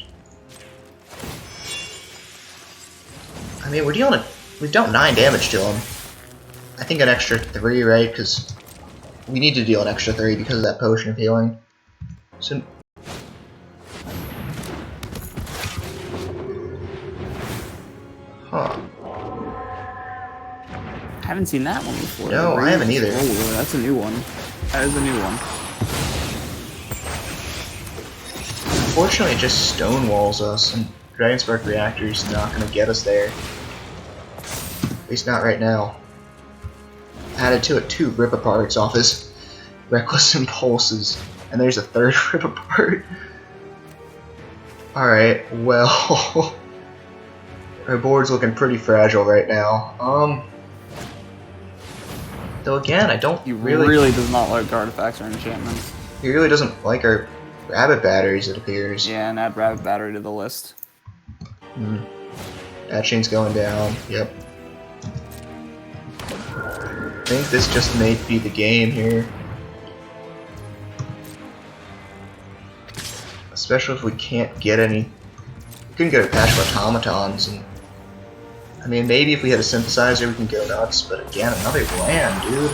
I mean, we've dealt 9 damage to him. I think an extra 3, right? Because we need to deal an extra 3 because of that potion of healing. So. Huh. I haven't seen that one before. No, I haven't either. Oh, that's a new one. That is a new one. Unfortunately, it just stonewalls us, and Dragon Spark Reactor is not going to get us there. At least not right now. Added to it 2 Rip Aparts off his Reckless Impulses, and there's a 3rd Rip Apart. Alright, well... our board's looking pretty fragile right now. Though again, I don't He really does not like artifacts or enchantments. He really doesn't like our rabbit batteries, it appears. Yeah, and add rabbit battery to the list. That chain's going down, yep. I think this just may be the game here. Especially if we can't get any... We couldn't get a patch of automatons, and... I mean, maybe if we had a synthesizer we can go nuts, but again, another land, dude.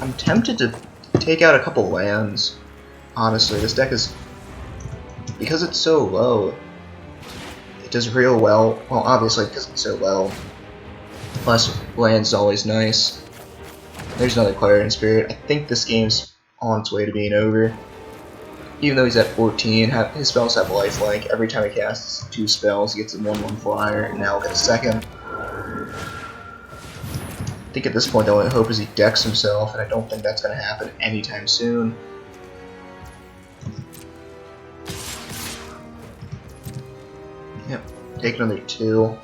I'm tempted to take out a couple lands. Honestly, this deck is... because it's so low, it does real well. Well, obviously because it's so low. Plus, land's always nice. There's another Clarion Spirit. I think this game's on its way to being over. Even though he's at 14, his spells have lifelink. Every time he casts 2 spells, he gets a 1/1 flyer, and now we'll get a 2nd. I think at this point the only hope is he decks himself, and I don't think that's going to happen anytime soon. Yep, take another 2.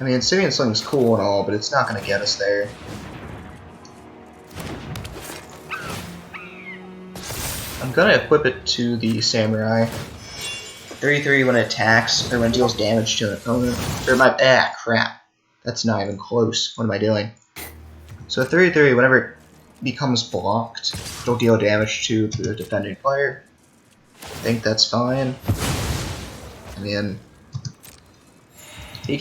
I mean, Syrian Sling's cool and all, but it's not going to get us there. I'm gonna equip it to the Samurai. 33 when it attacks, or when it deals damage to an opponent. Or crap. That's not even close. What am I doing? So 33, whenever it becomes blocked, it'll deal damage to the defending player. I think that's fine. I mean, he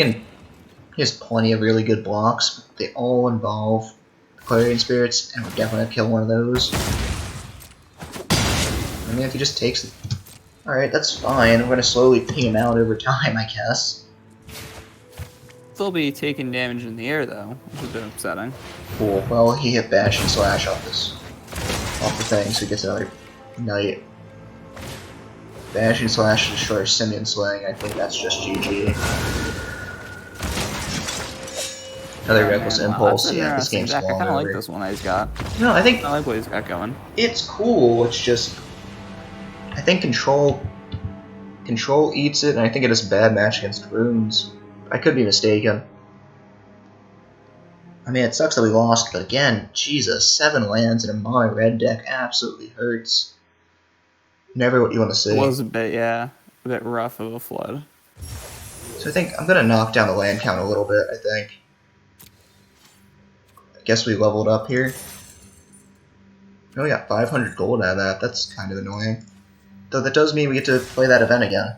has plenty of really good blocks. They all involve Clarion Spirits, and we're definitely gonna kill one of those. I mean, if he just takes it... Alright, that's fine. We're gonna slowly ping him out over time, I guess. Still be taking damage in the air, though, which is a bit upsetting. Cool. Well, he hit Bash and Slash off the thing, so he gets another Knight. Bash and Slash to destroy Simian Sling. I think that's just GG. Another Reckless Impulse. Yeah, this game's long over. I kind of like this one that he's got. No, I like what he's got going. It's cool. It's just... I think Control eats it, and I think it has a bad match against Runes. I could be mistaken. I mean, it sucks that we lost, but again, Jesus, 7 lands in a mono red deck absolutely hurts. Never what you want to see. It was a bit rough of a flood. So I think I'm gonna knock down the land count a little bit, I think. I guess we leveled up here. We only got 500 gold out of that, that's kind of annoying. Though that does mean we get to play that event again.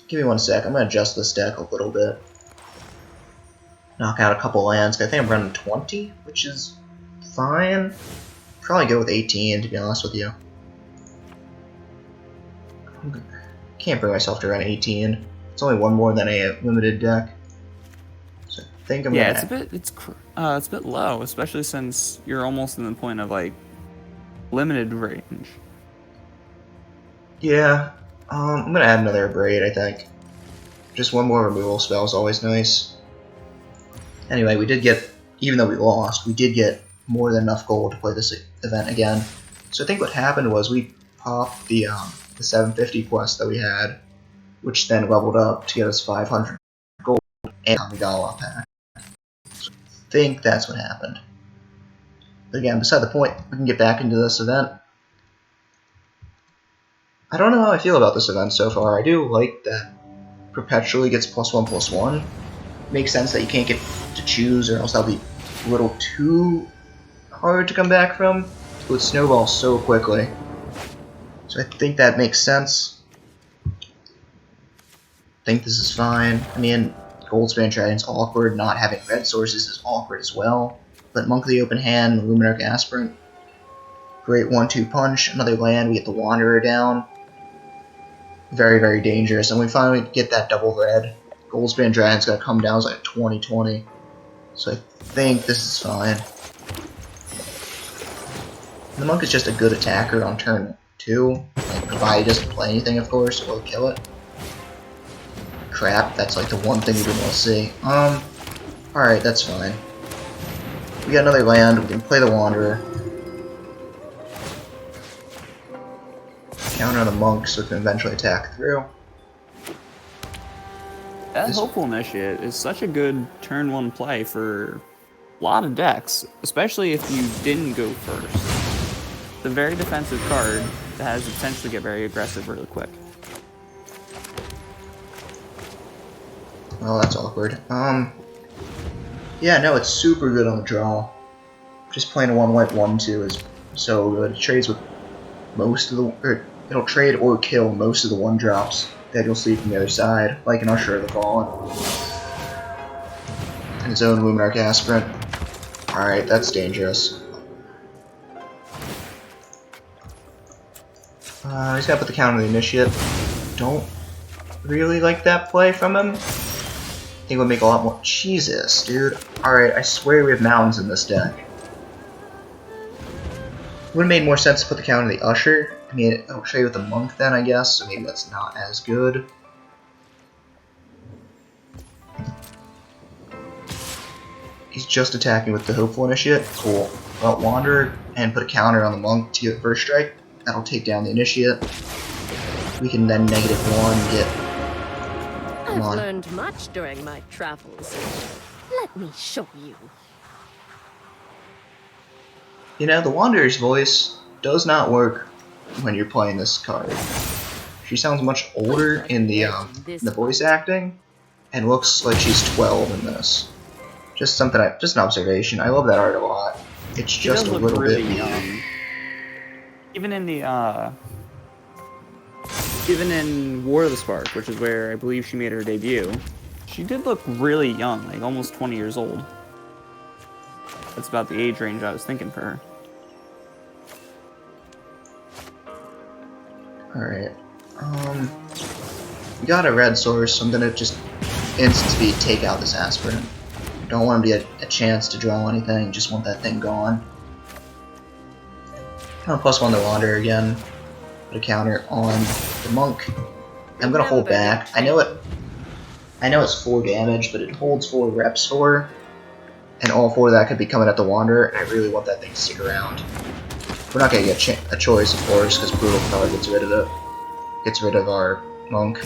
Give me 1 sec, I'm gonna adjust this deck a little bit. Knock out a couple lands, I think I'm running 20, which is fine. Probably go with 18, to be honest with you. Can't bring myself to run 18. It's only 1 more than a limited deck. So I think I'm gonna... it's a bit low, especially since you're almost in the point of like limited range. Yeah, I'm gonna add another Braid, I think. Just 1 more removal spell is always nice. Anyway, we did get, even though we lost, we did get more than enough gold to play this event again. So I think what happened was we popped the 750 quest that we had. which then leveled up to get us 500 gold and Kamigawa pack. So I think that's what happened. But again, beside the point, we can get back into this event. I don't know how I feel about this event so far. I do like that perpetually gets +1/+1. Makes sense that you can't get to choose, or else that'll be a little too hard to come back from. It would snowball so quickly. So I think that makes sense. I think this is fine. I mean, Goldspan Dragon's awkward. Not having red sources is awkward as well. But Monk of the Open Hand, Luminarch Aspirant. Great 1-2 punch. Another land, we get the Wanderer down. Very, very dangerous. And we finally get that double red. Goldspan Dragon's gotta come down as like 20-20. So I think this is fine. The Monk is just a good attacker on turn 2. Like, provided he doesn't play anything, of course, or kill it. Crap, that's like the one thing we didn't want to see. Alright, that's fine. We got another land, we can play the Wanderer. Counter on the Monk so we can eventually attack through. That Hopeful Initiate is such a good turn 1 play for a lot of decks, especially if you didn't go first. It's a very defensive card that has the potential to get very aggressive really quick. Well, that's awkward. Yeah, no, it's super good on the draw. Just playing a 1-white 1-2 is so good. It trades with most of the... it'll trade or kill most of the 1-drops that you'll see from the other side, like an Usher of the Fallen. And his own Luminarch Aspirant. Alright, that's dangerous. He's gotta put the counter on the Initiate. Don't really like that play from him. I think it would make a lot more... Jesus, dude. Alright, I swear we have mountains in this deck. Would have made more sense to put the counter on the Usher. I mean, it'll trade with the Monk then, I guess, so maybe that's not as good. He's just attacking with the Hopeful Initiate. Cool. Well, Wanderer and put a counter on the Monk to get first strike. That'll take down the Initiate. We can then -1 get... Come on. I've learned much during my travels. Let me show you. You know, the Wanderer's voice does not work when you're playing this card. She sounds much older in the voice acting, and looks like she's 12 in this. Just something, just an observation. I love that art a lot. It's just a little bit young. Even in War of the Spark, which is where I believe she made her debut, she did look really young, like almost 20 years old. That's about the age range I was thinking for her. Alright. We got a red source, so I'm gonna just instant speed take out this Aspirant. Don't want him to get a chance to draw anything, just want that thing gone. I'm gonna +1 the Wanderer again. Put a counter on the Monk. I'm gonna hold back. I know it's 4 damage, but it holds 4 reps for, and all 4 of that could be coming at the Wanderer, and I really want that thing to stick around. We're not gonna get a choice, of course, because Brutal Card gets rid of it. Gets rid of our Monk.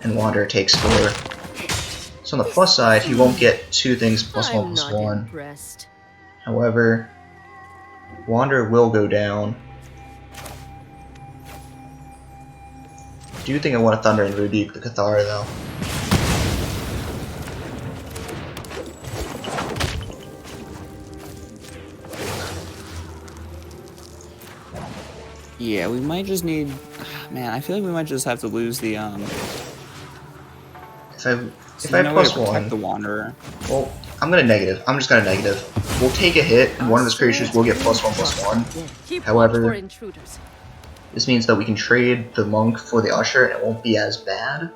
And Wanderer takes 4. So on the plus side, he won't get 2 things +1/+1. However, Wanderer will go down. I do think I want to Thunder and Rebuke the Cathara, though. Yeah, we might just need... Man, I feel like we might just have to lose the, If I +1... the Wanderer. Well, I'm just gonna negative. We'll take a hit, and one of his creatures will get +1/+1. However, this means that we can trade the Monk for the Usher, and it won't be as bad.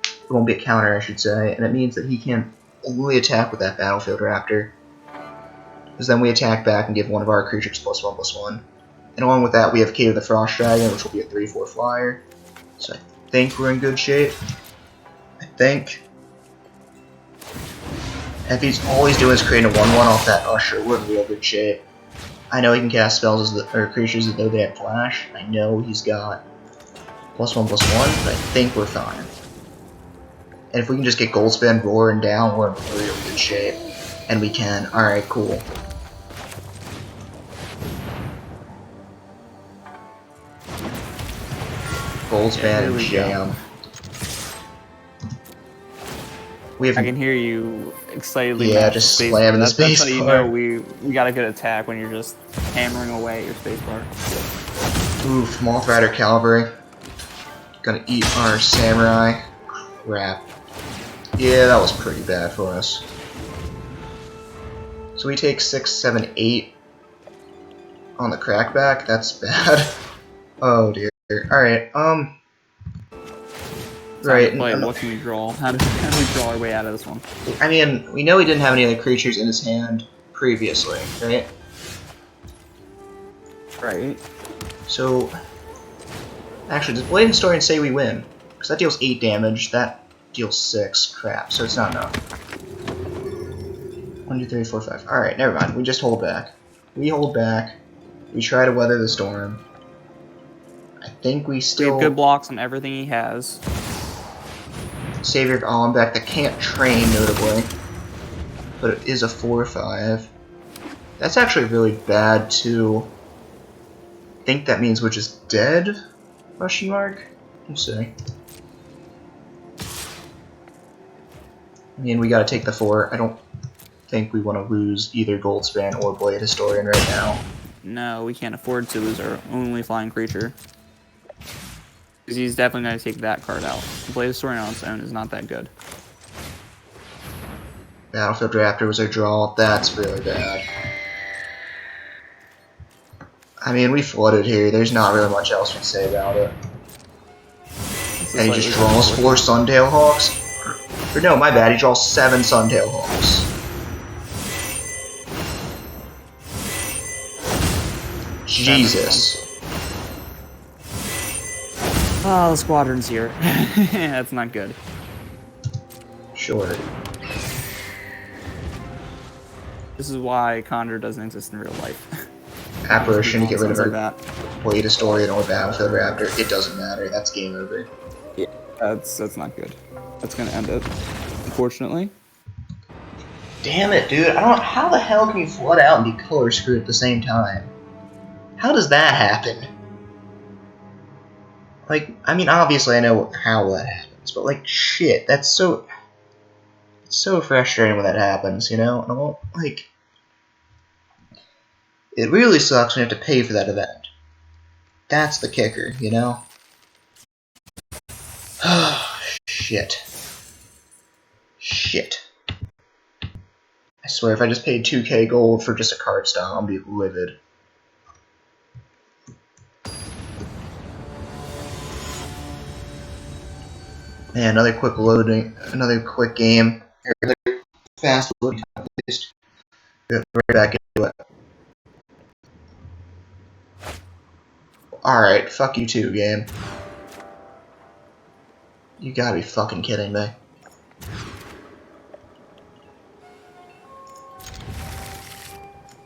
It won't be a counter, I should say, and it means that he can only attack with that Battlefield Raptor. Because then we attack back and give one of our creatures +1/+1. And along with that, we have Cave of the Frost Dragon, which will be a 3/4 flyer. So I think we're in good shape. I think. If all he's doing is creating a 1/1 off that Usher, we're in real good shape. I know he can cast spells or creatures as though they have flash. I know he's got +1/+1, but I think we're fine. And if we can just get Goldspan roaring down, we're in really good shape. And we can. Alright, cool. Goldspan and Jam. I can hear you excitedly. Yeah, just slamming the spacebar. That's how you know we got a good attack when you're just hammering away at your spacebar. Oof, Moth Rider Cavalry. Gonna eat our Samurai. Crap. Yeah, that was pretty bad for us. So we take 6, 7, 8 on the crackback. That's bad. Oh dear. Alright, right. What can we draw? How do we draw our way out of this one? I mean, we know he didn't have any other creatures in his hand previously, right? Right. So, actually, does Blade Historian say we win? Because that deals 8 damage, that deals 6. Crap, so it's not enough. 1, 2, 3, 4, 5. Alright, never mind. We just hold back. We hold back. We try to weather the storm. I think we still... We have good blocks on everything he has. Savior of Allenbeck that can't train, notably. But it is a 4/5. That's actually really bad, too. I think that means we're just dead? Question mark? We'll see. I mean, we gotta take the 4. I don't think we want to lose either Goldspan or Blade Historian right now. No, we can't afford to lose our only flying creature. Because he's definitely going to take that card out. Blade Historian on its own is not that good. Battlefield Raptor was our draw. That's really bad. I mean, we flooded here. There's not really much else we can say about it. And he just draws 4 Suntail Hawks? Or no, my bad. He draws 7 Suntail Hawks. Jesus. Oh, the squadron's here. That's not good. Sure. This is why Conjure doesn't exist in real life. Apparition to get rid of our that. Blade Historian or Battlefield Raptor. It doesn't matter. That's game over. Yeah, that's not good. That's gonna end it, unfortunately. Damn it, dude. I don't know. How the hell can you flood out and be color screwed at the same time? How does that happen? Like, I mean, obviously I know how that happens, but like, shit, that's so frustrating when that happens, you know? And I won't, like, it really sucks when you have to pay for that event. That's the kicker, you know? Shit. Shit. I swear, if I just paid 2k gold for just a card style, I'll be livid. Man, another quick game. Another fast loading time, at least. Right back into it. Alright, fuck you too, game. You gotta be fucking kidding me.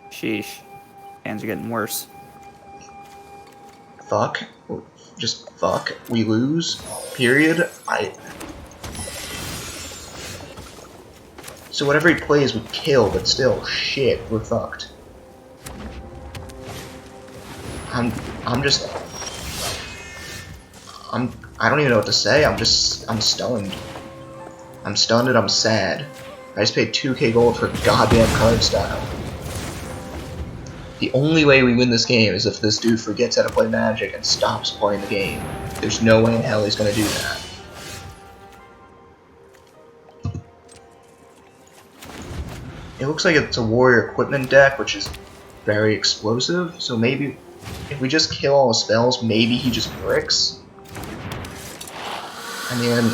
Sheesh. Hands are getting worse. Fuck. Just fuck. We lose. Period. So whatever he plays, we kill, but still, shit, we're fucked. I don't even know what to say. I'm stunned. I'm stunned and I'm sad. I just paid 2k gold for a goddamn card style. The only way we win this game is if this dude forgets how to play Magic and stops playing the game. There's no way in hell he's gonna do that. It looks like it's a warrior equipment deck, which is very explosive, so maybe if we just kill all the spells, maybe he just bricks. I mean,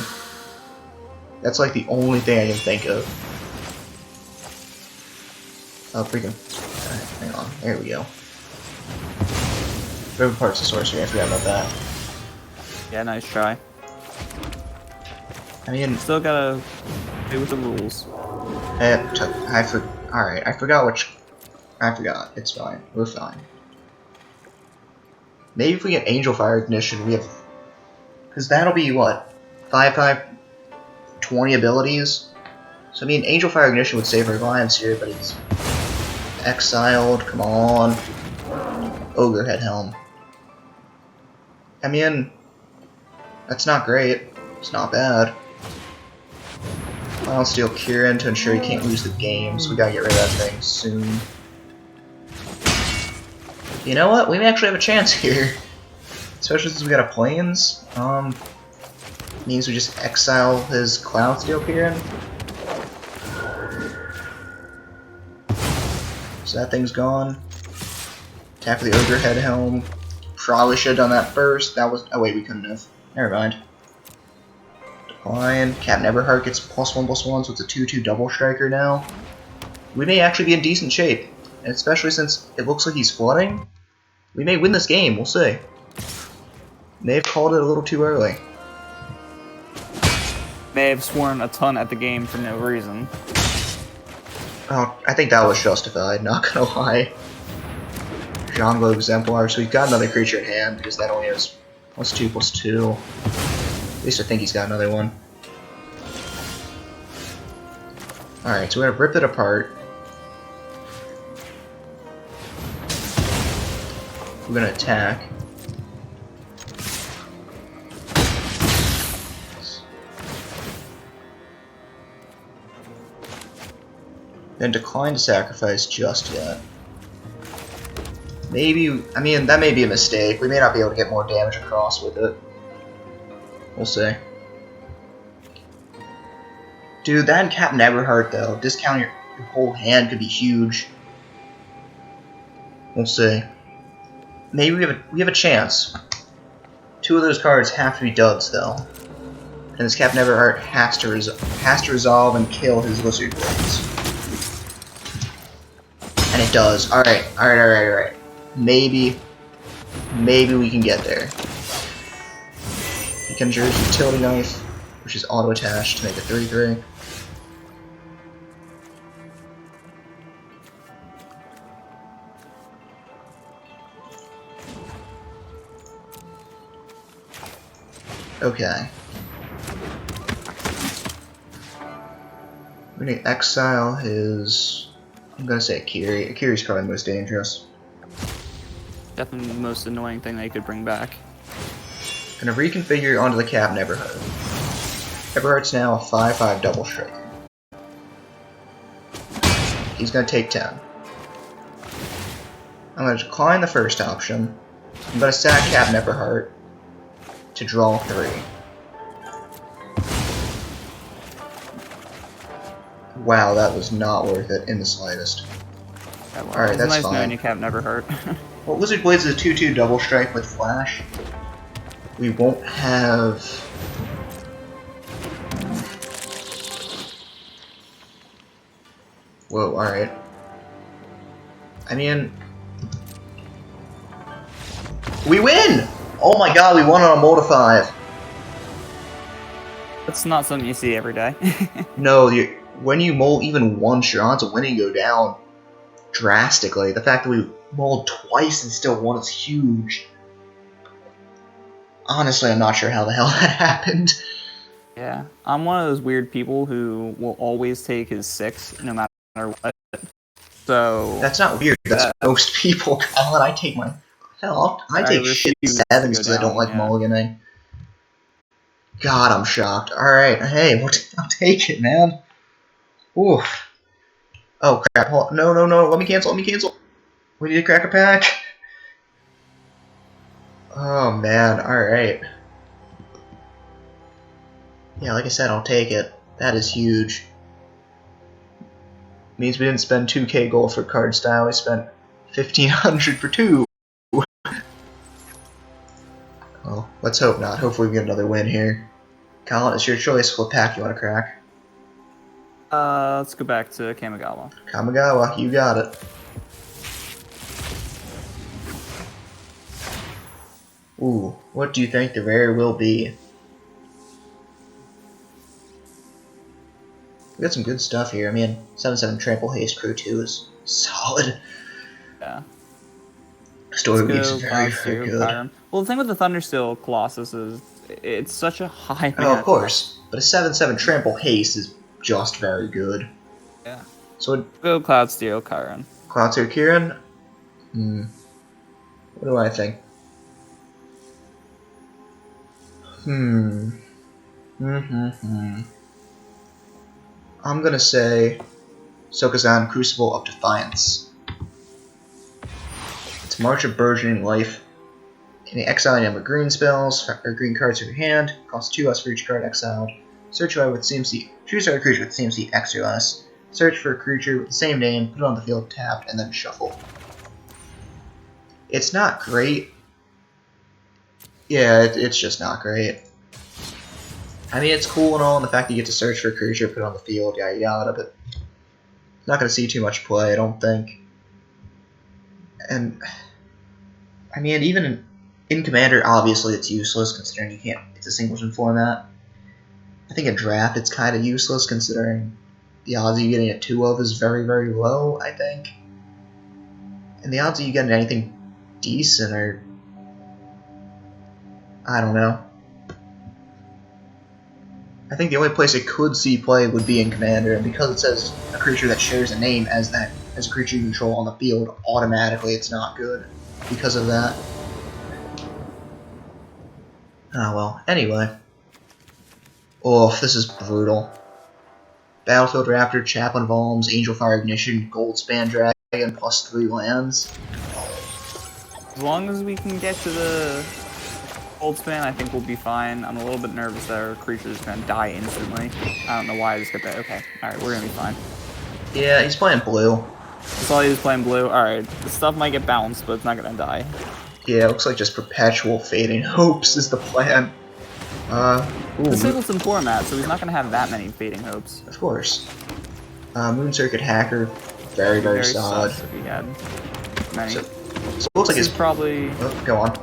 that's like the only thing I can think of. Oh, freaking. Alright, hang on. There we go. River Parts of Sorcery, I forgot about that. Yeah, nice try. I mean, Still gotta play with the rules. Alright, I forgot which. I forgot. It's fine. We're fine. Maybe if we get Angel Fire Ignition, we have Because that'll be, what, 5/5, 20 abilities? So, I mean, Angel Fire Ignition would save our lives here, but he's exiled. Come on. Ogre Head Helm. I mean, that's not great. It's not bad. I'll steal Kieran to ensure he can't lose the game, so we gotta get rid of that thing soon. You know what? We may actually have a chance here. Especially since we got a Plains. Means we just exile his Cloud Steel Kieran. So that thing's gone. Attack with the Ogre Head Helm. Probably should have done that first. That was. Oh wait, we couldn't have. Never mind. Decline. Captain Everheart gets +1/+1, so it's a 2/2 double striker now. We may actually be in decent shape, and especially since it looks like he's flooding, we may win this game. We'll see. May have called it a little too early. May have sworn a ton at the game for no reason. Oh, I think that was justified. Not gonna lie. Jungle Exemplar, so he's got another creature in hand because that only has +2/+2. At least I think he's got another one. Alright, so we're gonna rip it apart. We're gonna attack. Then decline to sacrifice just yet. Maybe, I mean, that may be a mistake. We may not be able to get more damage across with it. We'll see. Dude, that and Captain Everheart, though, discounting your whole hand could be huge. We'll see. Maybe we have a chance. Two of those cards have to be duds, though. And this Captain Everheart has to resolve and kill his Lizard Blades. And it does. Alright. Maybe we can get there. He conjures Utility Knife, which is auto-attached to make a 3/3. Okay. We're gonna exile his... I'm gonna say Akiri. Akiri's probably the most dangerous. Definitely the most annoying thing they could bring back. Gonna reconfigure onto the Captain Everheart. Everheart's now a 5/5 double striker. He's gonna take 10. I'm gonna decline the first option. I'm gonna sack Captain Everheart to draw 3. Wow, that was not worth it in the slightest. Alright, that's nice fine. knowing you Captain Everheart. Well, Wizard Blades is a 2/2 double strike with Flash. We won't have... Whoa, alright. I mean... We win! Oh my god, we won on a Mold of 5. That's not something you see every day. No, when you mold even once, your odds of winning go down drastically. The fact that we mold twice and still won is huge. Honestly, I'm not sure how the hell that happened. Yeah, I'm one of those weird people who will always take his 6 no matter what. So That's not weird. That's most people. Colin, I take my... Hell, I take shit 7s because I don't like mulliganing. God, I'm shocked. Alright, hey, I'll take it, man. Oof. Oh, crap. No, let me cancel. We need to crack a pack. Oh, man, alright. Yeah, like I said, I'll take it. That is huge. Means we didn't spend 2k gold for card style, we spent 1500 for 2. Well, let's hope not. Hopefully we get another win here. Colin, it's your choice. What pack you want to crack? Let's go back to Kamigawa. Kamigawa, you got it. Ooh, what do you think the rare will be? We got some good stuff here. I mean, 7/7 Trample Haste Crew 2 is solid. Yeah. Story Week's very good. Byron. Well, the thing with the Thundersteel Colossus is it's such a high Oh, mana. of course. But a 7/7 trample haste is just very good. Yeah. So Go Cloud Steel, Chiron. Cloudseer Kieran? What do I think? I'm gonna say Sokazan Crucible of Defiance. It's March of Burgeoning Life. Can you exile any number of green spells or green cards from your hand? Costs 2 less for each card exiled. Search for with CMC. Choose a creature with CMC X or less. Search for a creature with the same name, put it on the field tapped, and then shuffle. It's not great. Yeah, it's just not great. I mean, it's cool and all, and the fact that you get to search for a creature, put it on the field, yada yada, but not going to see too much play, I don't think. And I mean, even in Commander, obviously it's useless considering you can't. It's a singleton format. I think in Draft it's kind of useless considering the odds of you getting a 2 of is very, very low, I think. And the odds of you getting anything decent are, I don't know. I think the only place it could see play would be in Commander, and because it says a creature that shares a name as a creature you control on the field, automatically it's not good because of that. Ah well, anyway. Oh, this is brutal. Battlefield Raptor, Chaplain of Alms, Angel Fire Ignition, Goldspan Dragon, plus 3 lands. As long as we can get to the Goldspan, I think we'll be fine. I'm a little bit nervous that our creature is going to die instantly. I don't know why I just got that. Okay, alright, we're going to be fine. Yeah, he's playing blue. I saw he was playing blue. Alright, the stuff might get bounced, but it's not going to die. Yeah, it looks like just perpetual fading hopes is the plan. It's a singleton format, so he's not going to have that many fading hopes. Of course. Moon Circuit Hacker, very, very solid. If he had many. So it looks like This is he's probably go on.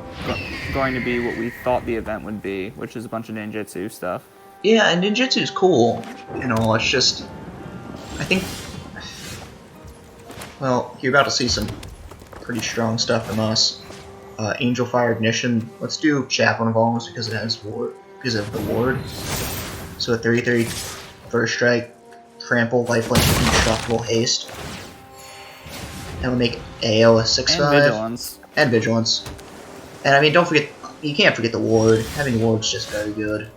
going to be what we thought the event would be, which is a bunch of ninjutsu stuff. Yeah, and ninjutsu is cool. You know, it's just, I think, well, you're about to see some pretty strong stuff from us. Angel Fire Ignition. Let's do Chaplain of Alms because it has ward, because of the ward. So a 3/3 first strike, trample, lifelink, indestructible haste. And we'll make AO a 6/5. And vigilance. And vigilance. And I mean, don't forget, you can't forget the ward. Having ward's just very good.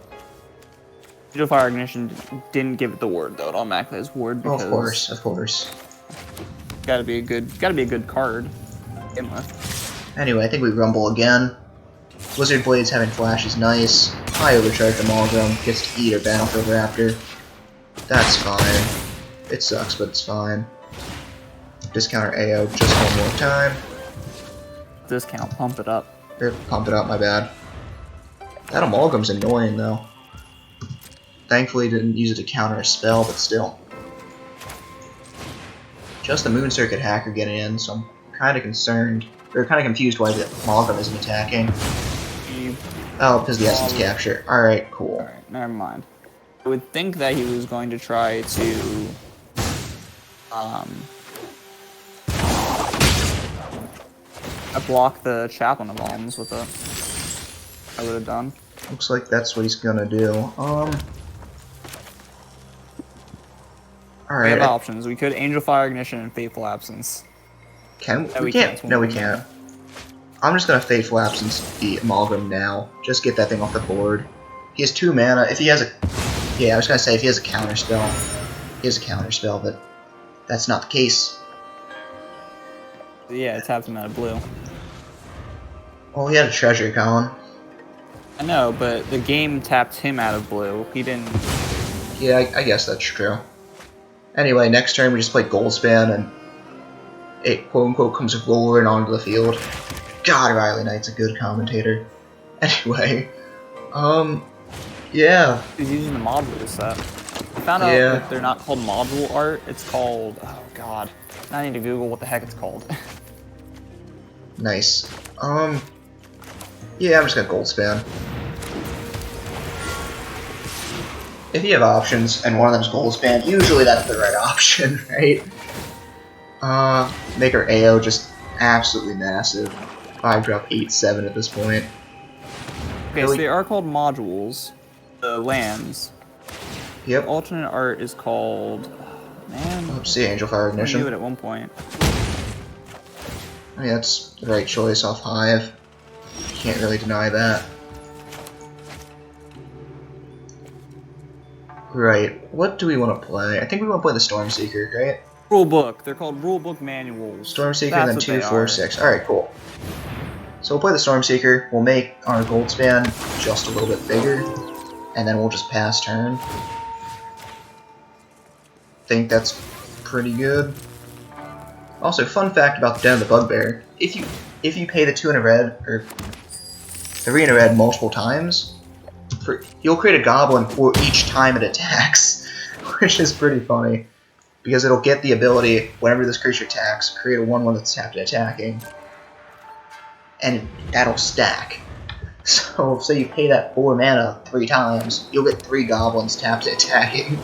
Angel Fire Ignition didn't give it the ward though. It automatically has ward because Of course. gotta be a good card. To begin with. Anyway, I think we rumble again. Wizard Blades having flash is nice. High overcharge Amalgam, gets to eat our Battlefield Raptor. That's fine. It sucks, but it's fine. Discounter AO just one more time. Discount, pump it up. Or pump it up, my bad. That Amalgam's annoying though. Thankfully didn't use it to counter a spell, but still. Just the Moon Circuit Hacker getting in, so I'm kind of concerned. Or kind of confused why the Amalgam isn't attacking. Oh, because the Essence Capture. Alright, cool. Alright, never mind. I would think that he was going to try to block the Chaplain of Alms with it. I would have done. Looks like that's what he's gonna do. We Alright. have options. We could Angel Fire Ignition and Fateful Absence. We can't. No, we can't. I'm just gonna Fateful Absence the Amalgam now. Just get that thing off the board. He has 2 mana. If he has a... Yeah, I was gonna say if he has a counter spell. He has a counter spell, but that's not the case. Yeah, it tapped him out of blue. Well, he had a treasure, Colin. I know, but the game tapped him out of blue. He didn't... Yeah, I guess that's true. Anyway, next turn we just play Goldspan, and it quote-unquote comes rolling onto the field. God, Riley Knight's a good commentator. Anyway, yeah. He's using the module set. I found out that they're not called module art, it's called... Oh, God. I need to Google what the heck it's called. Nice. Yeah, I'm just gonna Goldspan. If you have options, and one of them's Goldspan, usually that's the right option, right? Make our AO just absolutely massive. 5-drop 8/7 at this point. Okay, so they are called modules. The lands. Yep. Alternate art is called. Man. Let's see, Angel Fire I knew Ignition. it at one point. I mean, that's the right choice off Hive. Can't really deny that. Right, what do we want to play? I think we want to play the Stormseeker, right? Rulebook. They're called rulebook manuals. Stormseeker, That's then what 2, they 4, are. 6. Alright, cool. So we'll play the Stormseeker, we'll make our gold span just a little bit bigger, and then we'll just pass turn. Think that's pretty good. Also, fun fact about the Den of the Bugbear, if you pay the 2 in a red, or 3 in a red multiple times, you'll create a goblin for each time it attacks, which is pretty funny. Because it'll get the ability, whenever this creature attacks, create a 1/1 that's tapped and attacking. And that'll stack. So, say you pay that 4 mana 3 times, you'll get 3 goblins tapped and attacking.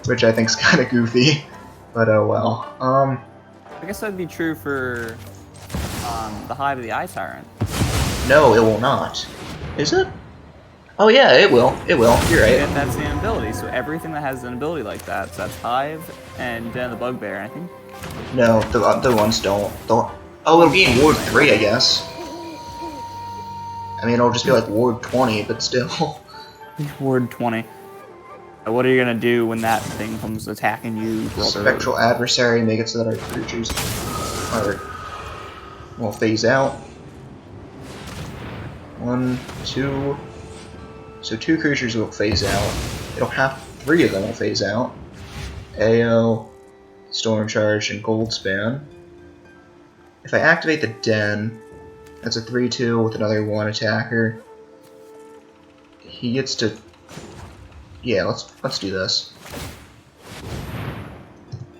Which I think's kinda goofy. But oh well. I guess that'd be true for the Hive of the Eye Tyrant. No, it will not. Is it? Oh yeah, it will. It will. You're right. And that's the ability. So everything that has an ability like that, so that's Hive and Den of the Bugbear, and I think. No, the other ones don't. Oh, it'll be in Ward 3, I guess. I mean, it'll just be like Ward 20, but still. Ward 20. What are you gonna do when that thing comes attacking you, brother? Spectral Adversary, make it so that our creatures will phase out. 1, 2. So 2 creatures will phase out. It'll have 3 of them will phase out. AO, Storm Charge, and Gold Span. If I activate the Den, that's a 3/2 with another 1 attacker. He gets to. Yeah, let's do this.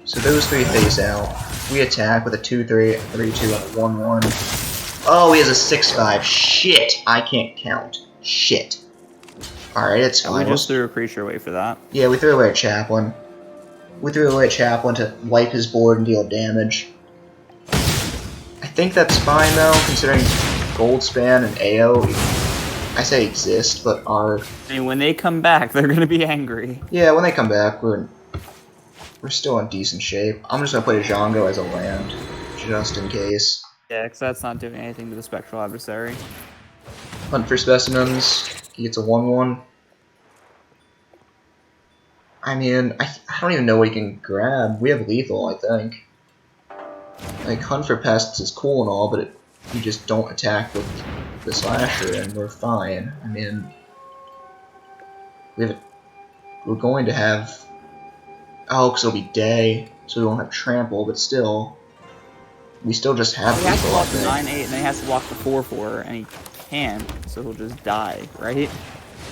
So those 3 phase out. We attack with a 2/3, a 3/2, and a 1/1. Oh, he has a 6/5. Shit! I can't count. Shit. Alright, it's fine. We just threw a creature away for that. Yeah, we threw away a Chaplain. We threw away a Chaplain to wipe his board and deal damage. I think that's fine though, considering Goldspan and AO, I say exist, but are... I mean, when they come back, they're gonna be angry. Yeah, when they come back, we're still in decent shape. I'm just gonna play Django as a land, just in case. Yeah, because that's not doing anything to the Spectral Adversary. Hunt for Specimens. He gets a 1/1. I mean, I don't even know what he can grab. We have lethal, I think. Like, Hunt for Pests is cool and all, but you just don't attack with the Slasher, and we're fine. I mean, we're going to have... Oh, because it'll be day, so we won't have Trample, but still... We still just have He has to lethal, I block the think. 9/8, and then he has to block the 4/4, and he can't, so he'll just die, right?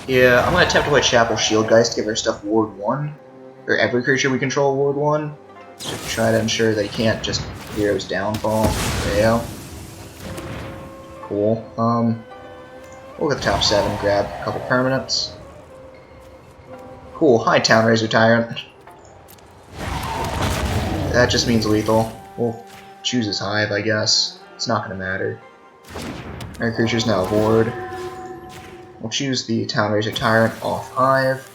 Yeah, I'm gonna attempt to play Chapel Shieldgeist to give our stuff Ward 1. Or every creature we control Ward 1. To try to ensure that he can't just Hero's Downfall. Yeah. Cool. We'll get the top 7, grab a couple permanents. Cool. Hi, Town Razor Tyrant. That just means lethal. We'll choose his Hive, I guess. It's not gonna matter. Our creature's now a ward. We'll choose the Town Razor Tyrant off Hive.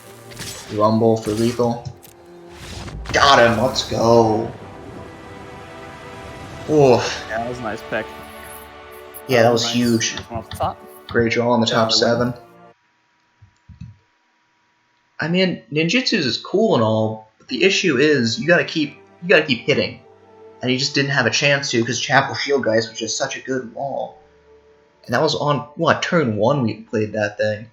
Rumble for lethal. Got him, let's go. Oof. Yeah, that was a nice pick. Yeah, that was Nice. huge. Nice one off the top. Great draw on the top Yeah, 7. I mean, ninjutsus is cool and all, but the issue is you gotta keep hitting. And he just didn't have a chance to because Chapel Shieldgeist was just such a good wall. And that was on, what, turn 1 we played that thing.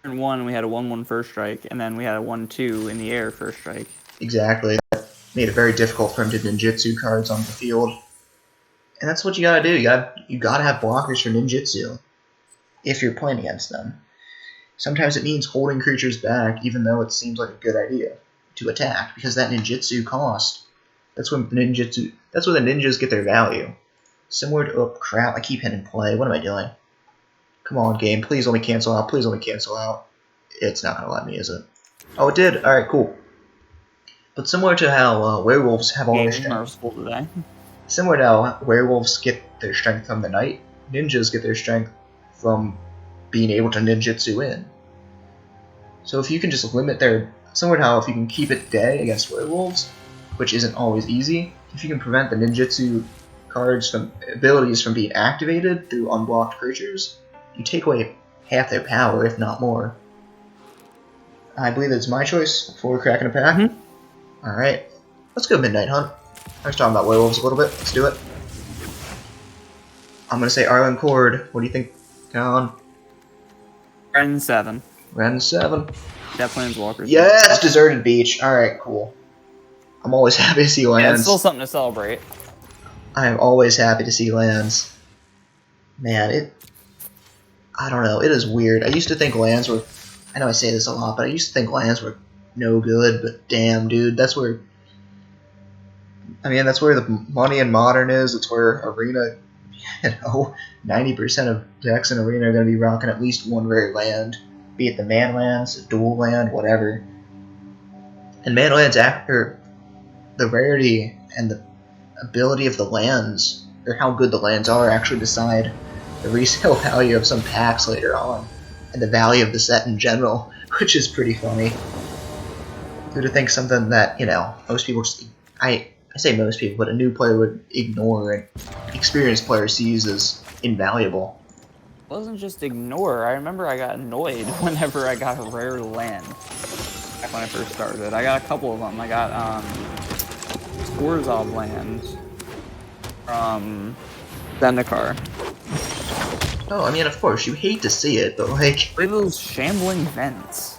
Turn 1, we had a 1/1 first strike, and then we had a 1/2 in the air first strike. Exactly. That made it very difficult for him to ninjutsu cards on the field. And that's what you gotta do. You gotta have blockers for ninjutsu. If you're playing against them. Sometimes it means holding creatures back, even though it seems like a good idea to attack, because that ninjutsu cost. That's when the ninjas get their value. Similar to, oh crap, I keep hitting play. What am I doing? Come on, game. Please let me cancel out. Please let me cancel out. It's not gonna let me, is it? Oh, it did. All right, cool. But similar to how werewolves have all their Game strength. merciful today. Similar to how werewolves get their strength from the night, ninjas get their strength from being able to ninjutsu in. So if you can just limit their... Similar to how if you can keep it day against werewolves, which isn't always easy, if you can prevent the ninjutsu cards from abilities from being activated through unblocked creatures, you take away half their power, if not more. I believe it's my choice for cracking a pack. Mm-hmm. Alright, let's go Midnight Hunt. I was talking about werewolves a little bit. Let's do it. I'm gonna say Arlen Cord. What do you think, Colin? Ren 7. Ren 7. Death Planeswalkers. Yes! Deserted Beach. Alright, cool. I'm always happy to see lands. Yeah, it's still something to celebrate. I am always happy to see lands. Man, I don't know. It is weird. I used to think lands were... I know I say this a lot, but I used to think lands were no good, but damn, dude, that's where... I mean, that's where the money in Modern is. It's where Arena... 90% of decks in Arena are going to be rocking at least one rare land. Be it the man lands, a dual land, whatever. And man lands, after the rarity and the ability of the lands, or how good the lands are, actually decide the resale value of some packs later on, and the value of the set in general, which is pretty funny. Who'd have think something that, most people just... I say most people, but a new player would ignore and experienced player sees as invaluable. It wasn't just ignore. I remember I got annoyed whenever I got a rare land. Back when I first started. I got a couple of them. I got Orzhov land from Zendikar. Oh, I mean, of course, you hate to see it, but like... Look at those shambling vents.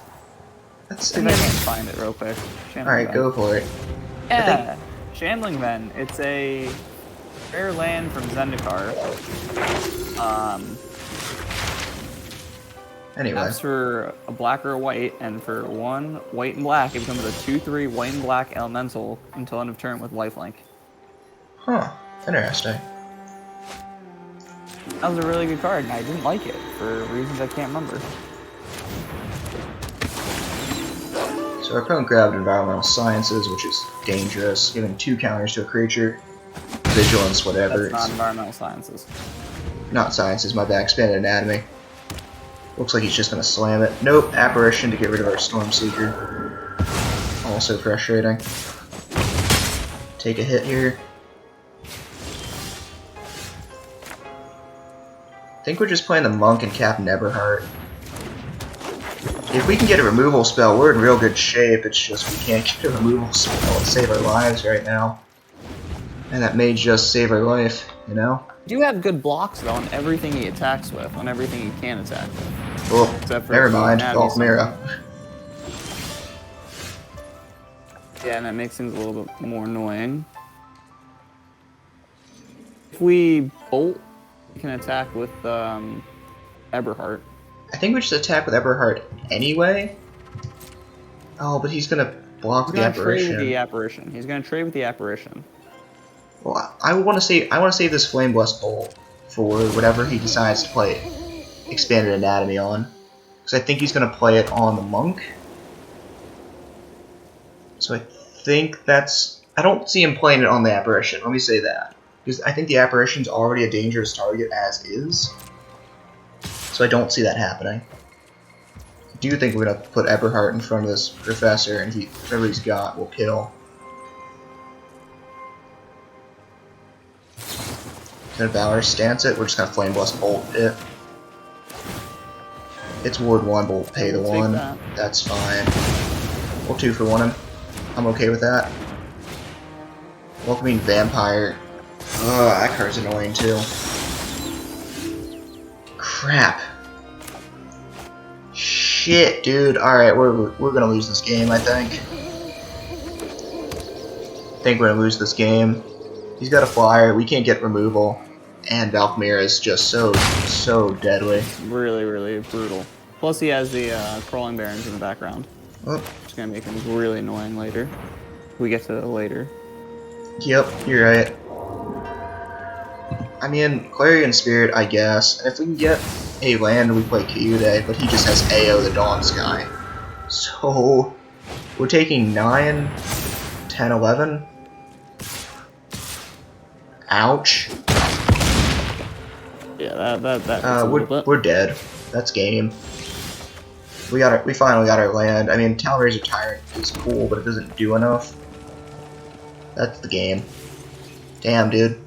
That's... I can't find it real quick. Alright, go for it. Yeah, Shambling Vent. It's a rare land from Zendikar. Anyway. That's for a black or a white, and for 1 white and black, it becomes a 2/3 white and black elemental until end of turn with lifelink. Huh. Interesting. That was a really good card, and I didn't like it for reasons I can't remember. So our opponent grabbed Environmental Sciences, which is dangerous, giving 2 counters to a creature. Vigilance, whatever. That's not Environmental Sciences. Not Sciences, my bad. Expanded Anatomy. Looks like he's just gonna slam it. Nope, Apparition to get rid of our Stormseeker. Also frustrating. Take a hit here. I think we're just playing the Monk and Captain Eberhardt. If we can get a removal spell, we're in real good shape. It's just we can't get a removal spell to save our lives right now. And that may just save our life, you know? You do have good blocks, though, on everything he attacks with, on everything he can attack with. Oh, never mind. Valkyria. Yeah, and that makes things a little bit more annoying. If we bolt, we can attack with Eberhardt. I think we just attack with Eberhardt anyway. Oh, but he's gonna block the Apparition. Trade with the Apparition. He's gonna trade with the Apparition. Well, I want to save this Flame Blessed Bolt for whatever he decides to play Expanded Anatomy on, because I think he's gonna play it on the Monk. So I think that's... I don't see him playing it on the Apparition. Let me say that, because I think the Apparition's already a dangerous target as is. So I don't see that happening. I do think we're going to put Eberhardt in front of this Professor, and whatever he's got will kill. Gonna Valor stance it, we're just gonna Flame Blast Bolt it. It's Ward 1, but we'll pay the 1. That's fine. We'll 2 for 1 him. I'm okay with that. Welcoming Vampire. Ugh, that card's annoying too. Crap. Shit, dude. Alright, we're gonna lose this game, I think. We're gonna lose this game. He's got a flyer, we can't get removal, and Valkyria is just so deadly. Really, really brutal. Plus he has the Crawling Barons in the background. Oh. It's gonna make him really annoying later. We get to that later. Yep, you're right. I mean, Clarion Spirit, I guess. And if we can get a land, we play Kyude, but he just has AO the Dawn Sky. So, we're taking 9, 10, 11. Ouch. Yeah, that we're dead. That's game. We finally got our land. I mean, Talrazor Tyrant is cool, but it doesn't do enough. That's the game. Damn, dude.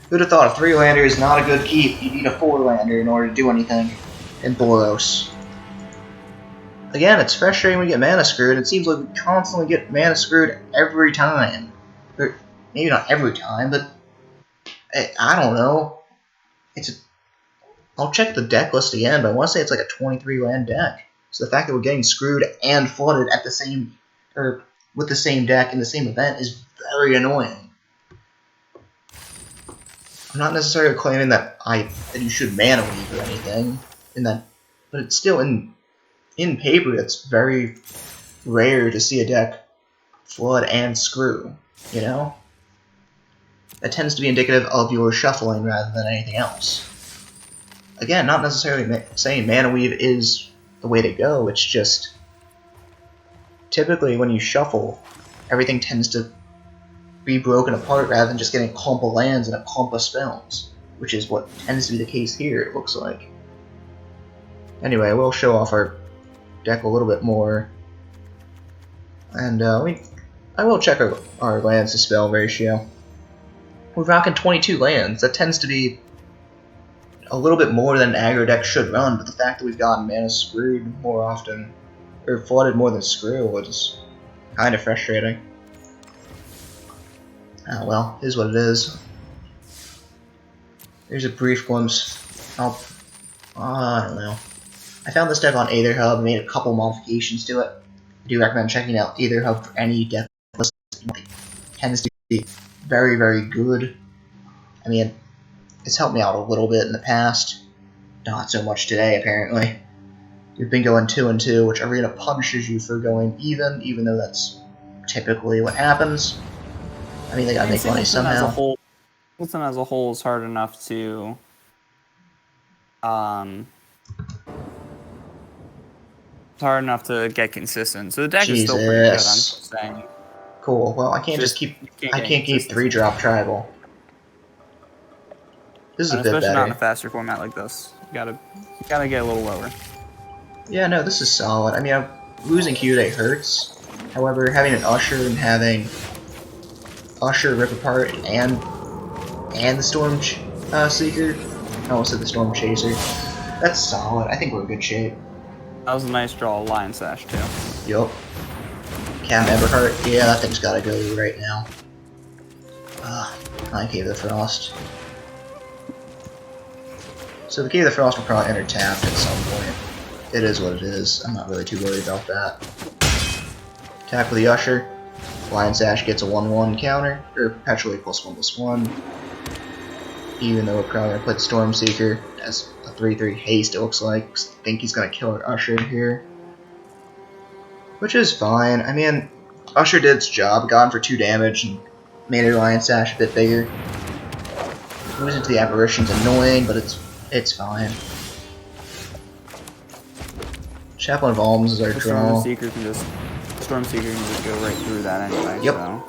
Who'd have thought a 3-lander is not a good keep? You need a 4-lander in order to do anything in Boros. Again, it's frustrating when we get mana screwed. It seems like we constantly get mana screwed every time. Or maybe not every time, but I don't know. I'll check the deck list again, but I want to say it's like a 23-land deck. So the fact that we're getting screwed and flooded at the same, or with the same deck in the same event is very annoying. I'm not necessarily claiming that you should mana weave or anything, but it's still in paper. It's very rare to see a deck flood and screw. You know, that tends to be indicative of your shuffling rather than anything else. Again, not necessarily saying mana weave is the way to go. It's just typically when you shuffle, everything tends to be broken apart rather than just getting a clump of lands and a clump of spells, which is what tends to be the case here, it looks like. Anyway, we'll show off our deck a little bit more, and I will check our lands to spell ratio. We're rocking 22 lands. That tends to be a little bit more than an aggro deck should run, but the fact that we've gotten mana screwed more often, or flooded more than screw, is kind of frustrating. Oh well, is what it is. There's a brief glimpse. I don't know. I found this deck on AetherHub and made a couple modifications to it. I do recommend checking out AetherHub for any deck list. It tends to be very, very good. I mean, it's helped me out a little bit in the past. Not so much today, apparently. You've been going 2-2, which Arena punishes you for going even though that's typically what happens. I mean, they gotta make money somehow. Wilson as a whole is hard enough to get consistent. So the deck is still pretty good, I'm just saying. Cool. Well, I can't keep 3-drop tribal. This is a bit better. Especially not in a faster format like this. You gotta get a little lower. Yeah, no, this is solid. I mean, losing Q-Day hurts. However, having an Usher and having Usher rip apart and the Storm Seeker, I almost said the Storm Chaser, that's solid. I think we're in good shape. That was a nice draw, Lion Sash too. Yup. Cam Everheart, yeah, that thing's gotta go right now. I Cave of the Frost. So the Cave of the Frost will probably enter tapped at some point. It is what it is. I'm not really too worried about that. Attack with the Usher. Lion Sash gets a 1/1 counter, or perpetually +1/+1. Even though we're probably going to put Storm Seeker as a 3/3 haste, it looks like. I think he's going to kill our Usher here. Which is fine. I mean, Usher did its job, got him for 2 damage, and made our Lion Sash a bit bigger. Losing to the Apparition's annoying, but it's fine. Chaplain of Alms is our draw. Storm Seeker can just go right through that anyway. Yep. So.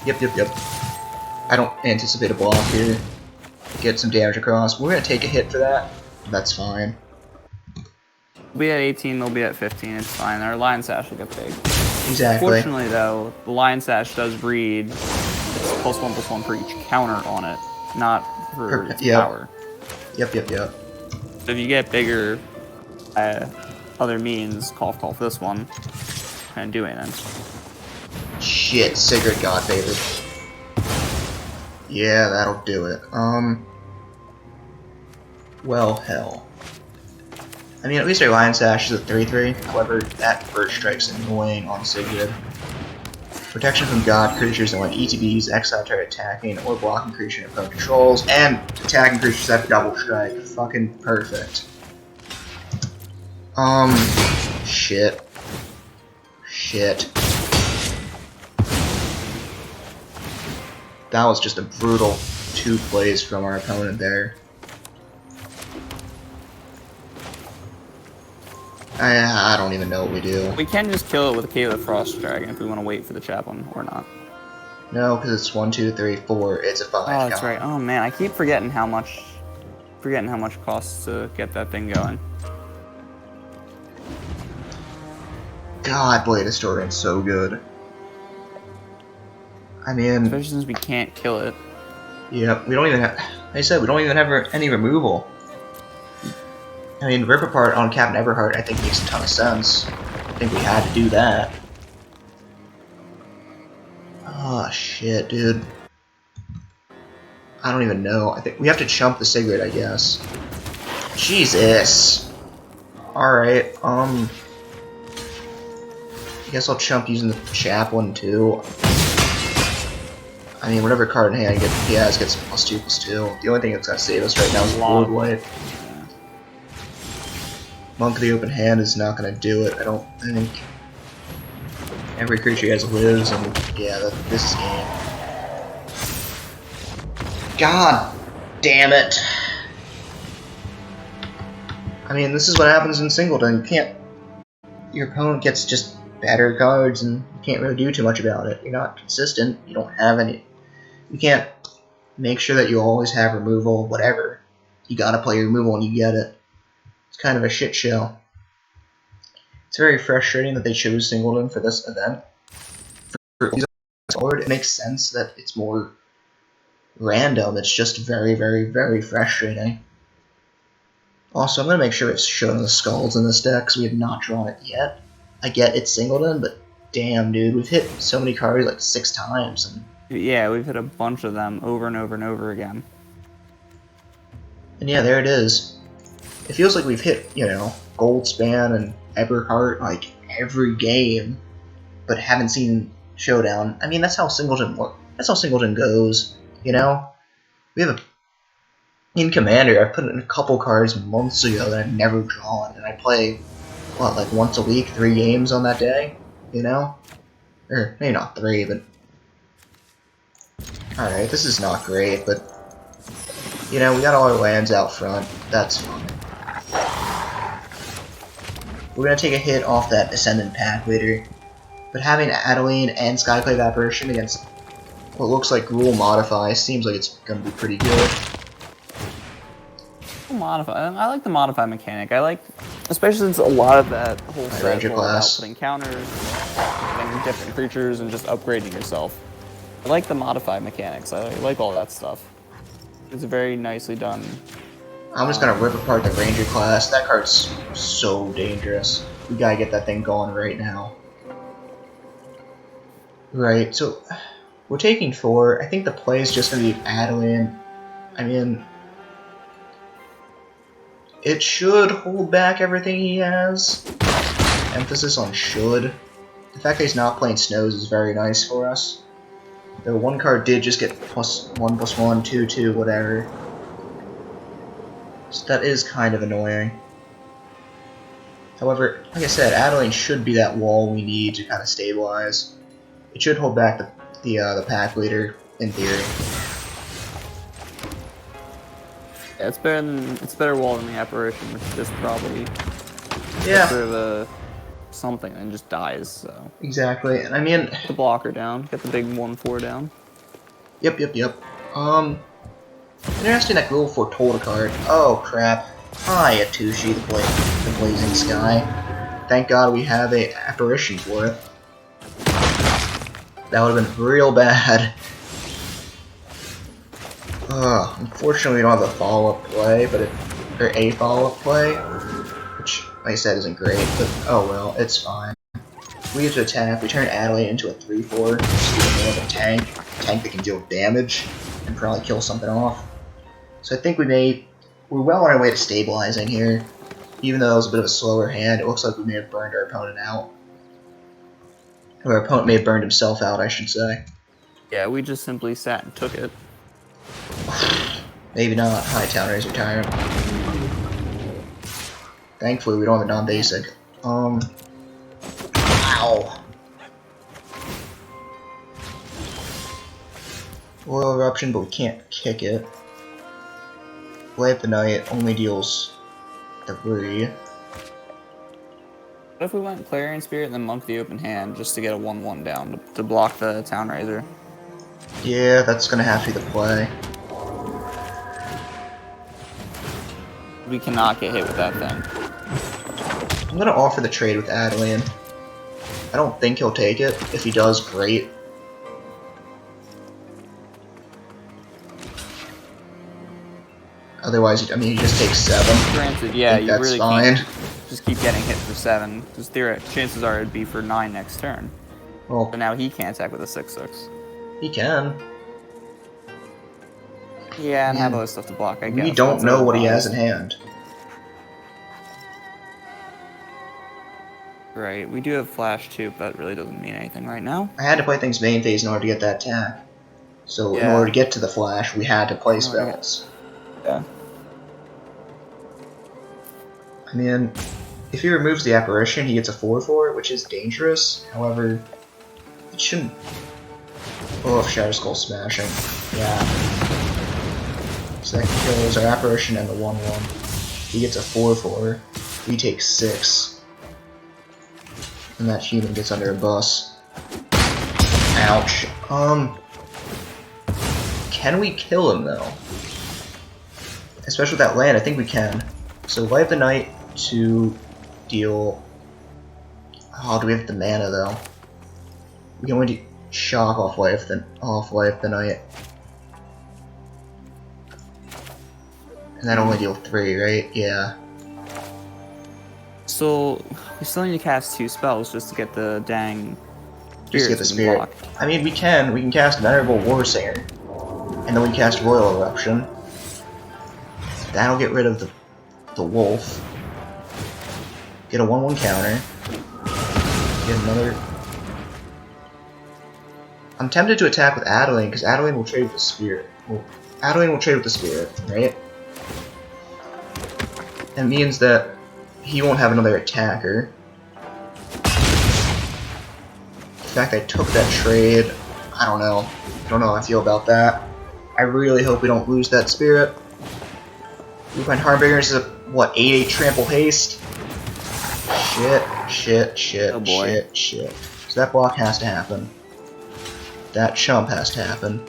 Yep. I don't anticipate a block here. Get some damage across. We're gonna take a hit for that. That's fine. We'll be at 18, they'll be at 15, it's fine. Our Lion Sash will get big. Exactly. Fortunately though, the Lion Sash does read +1/+1 for each counter on it, not for its power. Yep. So if you get bigger other means, cough this one, and do anything. Shit, Sigurd God favored. Yeah, that'll do it. Well, hell. I mean, at least our Lion Sash is a 3/3. However, that first strike's annoying on Sigurd. Protection from God creatures that when ETBs, exile target attacking or blocking creature in opponent controls, and attacking creatures that double strike. Fucking perfect. Shit. That was just a brutal 2 plays from our opponent there. I don't even know what we do. We can just kill it with a Cave of the Frost Dragon if we want to wait for the Chaplain or not. No, because it's 1, 2, 3, 4. It's a 5. Oh, that's right. Oh man, I keep forgetting how much forgetting how much it costs to get that thing going. God, Blade Historian's so good. I mean, Especially since we can't kill it. yeah, we don't even have. Like I said, we don't even have any removal. I mean, Rip Apart on Captain Everheart, I think makes a ton of sense. I think we had to do that. Oh shit, dude. I don't even know. I think we have to chump the Sigrid, I guess. Jesus. Alright, I guess I'll chump using the Chaplain too. I mean, whatever card in hand he has gets +2/+2. The only thing that's gonna save us right now is Board Wipe. Monk of the Open Hand is not gonna do it, I don't think. Every creature he has lives, and yeah, this is game. God damn it. I mean, this is what happens in Singleton. You can't. Your opponent gets just better cards, and you can't really do too much about it. You're not consistent. You don't have any. You can't make sure that you always have removal, whatever. You gotta play your removal and you get it. It's kind of a shit show. It's very frustrating that they chose Singleton for this event. It makes sense that it's more random. It's just very, very, very frustrating. Also, I'm going to make sure it's shown the skulls in this deck because we have not drawn it yet. I get it's Singleton, but damn, dude, we've hit so many cards like 6 times. And yeah, we've hit a bunch of them over and over and over again. yeah, there it is. It feels like we've hit, you know, Goldspan and Eberhardt like every game, but haven't seen Showdown. I mean, that's how Singleton works. That's how Singleton goes, you know? We have a... In Commander, I put in a couple cards months ago that I've never drawn, and I play, what, like once a week, 3 games on that day, you know? Or, maybe not 3, but... Alright, this is not great, but... You know, we got all our lands out front, that's fine. We're gonna take a hit off that Ascendant Path later, but having Adeline and Skyclave Apparition against what looks like Rule Modify seems like it's gonna be pretty good. Modify. I like the modify mechanic. I like, especially since a lot of that whole set is about putting counters, getting different creatures, and just upgrading yourself. I like the modify mechanics. I like all that stuff. It's very nicely done. I'm just gonna rip apart the Ranger class. That card's so dangerous. We gotta get that thing going right now. Right, so we're taking 4. I think the play is just gonna be Adeline. I mean, it should hold back everything he has. Emphasis on should. The fact that he's not playing Snows is very nice for us. The one card did just get +1/+1, 2/2, whatever. So that is kind of annoying. However, like I said, Adeline should be that wall we need to kind of stabilize. It should hold back the pack leader, in theory. Yeah, it's better wall than the apparition, which just probably Yeah. sort of a something and just dies. So Exactly, and I mean, get the blocker down, get the big 1/4 down. Yep. Interesting that Google foretold a card. Oh crap! Hi, Atushi, the Blazing Sky. Thank God we have a apparition for it. That would have been real bad. Unfortunately, we don't have a follow-up play, or a follow-up play, which, like I said, isn't great. But oh well, it's fine. We have to attack. We turn Adelaide into a 3/4, just even more of a tank that can deal damage and probably kill something off. So I think we're well on our way to stabilizing here. Even though it was a bit of a slower hand, it looks like we may have burned our opponent out. Or our opponent may have burned himself out, I should say. Yeah, we just simply sat and took it. Maybe not. Hightown Razor Tyrant. Thankfully, we don't have a non-basic. Ow. Royal Eruption, but we can't kick it. Blade of the Night only deals 3. What if we went Clarion Spirit and then Monk the Open Hand just to get a 1/1 down to block the Town Raiser? Yeah, that's gonna have to be the play. we cannot get hit with that thing. I'm gonna offer the trade with Adeline. I don't think he'll take it. If he does, great. Otherwise, I mean, he just takes 7. Granted, yeah, you that's really fine. can't just keep getting hit for 7, because chances are it'd be for 9 next turn. Well, But now he can't attack with a 6/6. he can. Yeah, and have other stuff to block, I guess. We don't That's know what he otherwise. has in hand. Right, we do have Flash too, but that really doesn't mean anything right now. I had to play things main phase in order to get that attack. So in Yeah. order to get to the Flash, we had to play spells. Yeah. I mean, if he removes the apparition, he gets a 4/4, which is dangerous. However, it shouldn't. Oh, Shadow Skull smashing. Yeah. So that kills our apparition and the 1/1. He gets a 4/4. We take 6. And that human gets under a bus. Ouch. Can we kill him though? Especially with that land, I think we can. So Light the Knight to deal. Oh, do we have the mana though? We can only shock off Life the Knight. And that only deal 3, right? Yeah. So we still need to cast 2 spells just to get the dang Just get the spirits spirit. blocked. I mean, we can cast Venerable Warsinger. And then we cast Royal Eruption. That'll get rid of the wolf. Get a 1/1 counter. Get another. I'm tempted to attack with Adeline because Adeline will trade with the spirit. Well, Adeline will trade with the spirit, right? That means that he won't have another attacker. The fact I took that trade, I don't know. I don't know how I feel about that. I really hope we don't lose that spirit. Lupine Harbingers is a, what, 8/8 trample haste? Shit, Oh boy. shit. So that block has to happen. That chump has to happen.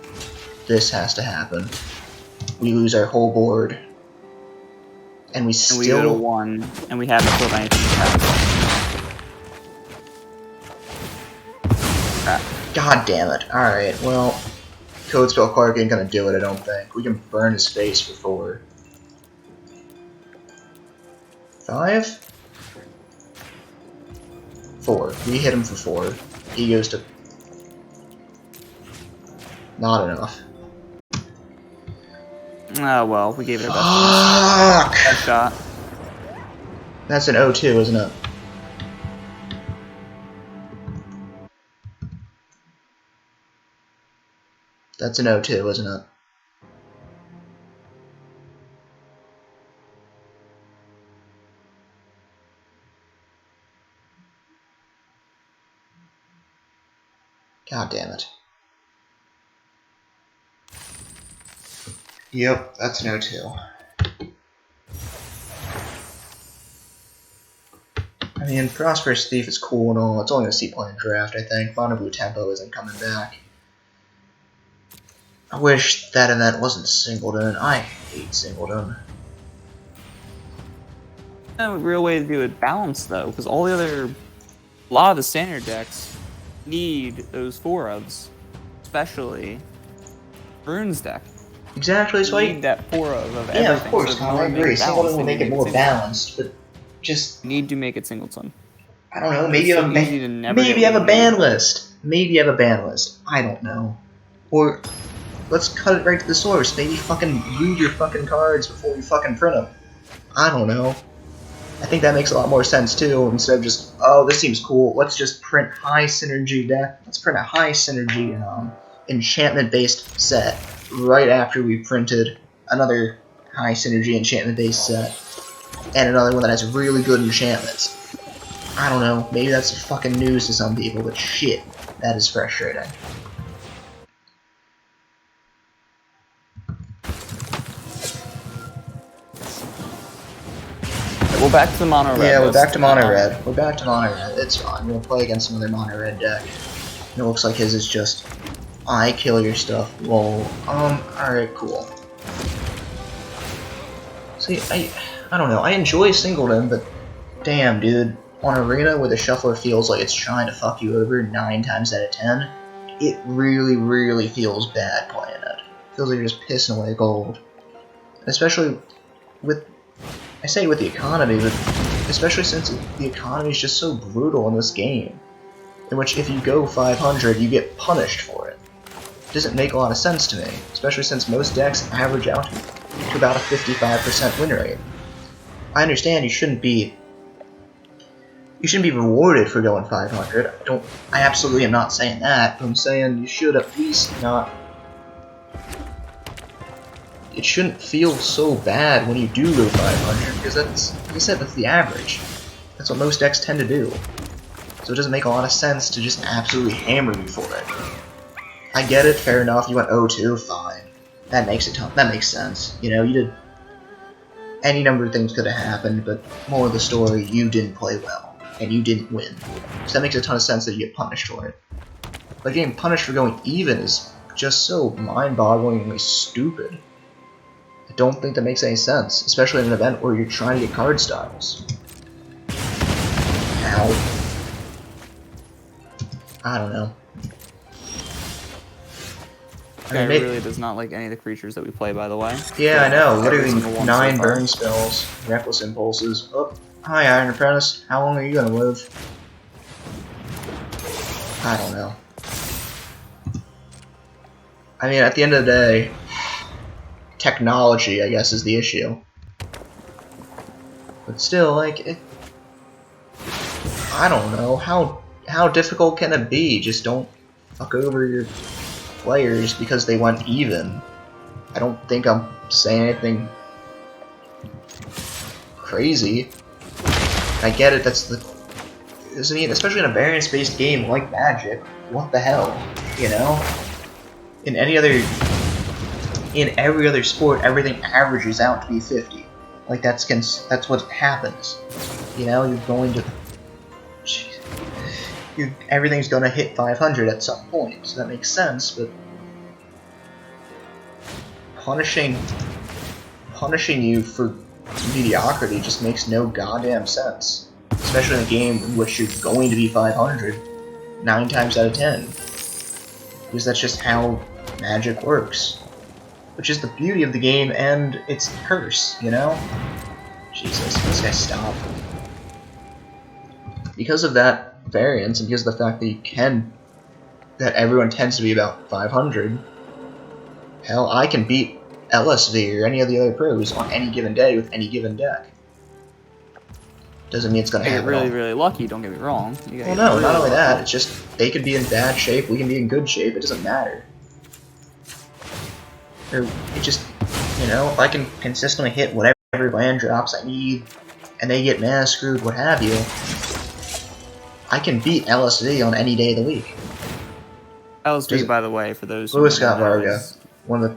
This has to happen. We lose our whole board. And we And we go to still... 1, and we haven't killed anything yet. Crap. God damn it. Alright, well... Code Spell Clark ain't gonna do it, I don't think. We can burn his face for 4. 5? 4. We hit him for 4. He goes to... Not enough. Oh well, we gave it our best Fuck! shot. That's an 0-2, isn't it? That's an 0-2, isn't it? God damn it. Yep, that's an 0-2. I mean, Prosperous Thief is cool and all. It's only a seat-playing draft, I think. Mono Blue Tempo isn't coming back. I wish that event wasn't Singleton. I hate Singleton. No real way to do it balanced though, because all the other, a lot of the standard decks need those 4-ofs, especially Rune's deck. Exactly, so You need that 4-of everything. yeah, of course, so if you I wanna make agree. it Singleton balanced, will then make you it more singleton. balanced, but just... You need to make it singleton. I don't know, maybe It's have so a easy to never maybe get have a what you ban need. list. Maybe have a ban list. I don't know. Or let's cut it right to the source. Maybe fucking read your fucking cards before you fucking print them. I don't know. I think that makes a lot more sense too. Instead of just, oh, this seems cool. Let's just print high synergy deck. Let's print a high synergy enchantment based set right after we printed another high synergy enchantment based set and another one that has really good enchantments. I don't know, maybe that's fucking news to some people, but shit, that is frustrating. We're back to the mono red. Yeah, we're list. back to mono red. We're back to mono red. It's fine. We'll play against another mono red deck. And it looks like his is just, I kill your stuff. Lol. Alright, cool. See, I don't know. I enjoy Singleton, but damn, dude. On Arena, where the shuffler feels like it's trying to fuck you over 9 times out of 10, it really, really feels bad playing it. It feels like you're just pissing away gold. Especially with, I say with the economy, but especially since the economy is just so brutal in this game, in which if you go 500, you get punished for it. It doesn't make a lot of sense to me, especially since most decks average out to about a 55% win rate. I understand you shouldn't be rewarded for going 500. I absolutely am not saying that, but I'm saying you should at least not. It shouldn't feel so bad when you do go 500, because that's, like I said, that's the average. That's what most decks tend to do. So it doesn't make a lot of sense to just absolutely hammer you for it. I get it, fair enough, you went 0-2, fine. That makes sense. You know, you did. Any number of things could have happened, but more of the story, you didn't play well, and you didn't win. So that makes a ton of sense that you get punished for it. But getting punished for going even is just so mind-bogglingly stupid. I don't think that makes any sense, especially in an event where you're trying to get card styles. Ow. I don't know. Guy really does not like any of the creatures that we play, by the way. Yeah, I know. Literally single one 9 so far. burn spells, reckless impulses. Oh, hi Iron Apprentice. How long are you gonna live? I don't know. I mean, at the end of the day, technology, I guess, is the issue. But still, like, I don't know. How difficult can it be? Just don't fuck over your players because they went even. I don't think I'm saying anything crazy. I get it, that's the... I mean, especially in a variance-based game like Magic, what the hell, you know? In every other sport, everything averages out to be 50. Like, that's what happens. You know, you're going to... everything's gonna hit 500 at some point, so that makes sense, but... Punishing you for mediocrity just makes no goddamn sense. Especially in a game in which you're going to be 500 9 times out of 10. Because that's just how Magic works. Which is the beauty of the game and its curse, you know? Jesus, this guy stop. Because of that variance, and because of the fact that everyone tends to be about 500, hell, I can beat LSV or any of the other pros on any given day with any given deck. Doesn't mean it's gonna happen. Get really, really lucky, don't get me wrong. Well, no, not only that, it's just they could be in bad shape, we can be in good shape, it doesn't matter. Or, it just, you know, if I can consistently hit whatever land drops I need, and they get mana screwed, what have you, I can beat LSV on any day of the week. LSV, by the way, for those Louis Scott Varga, one of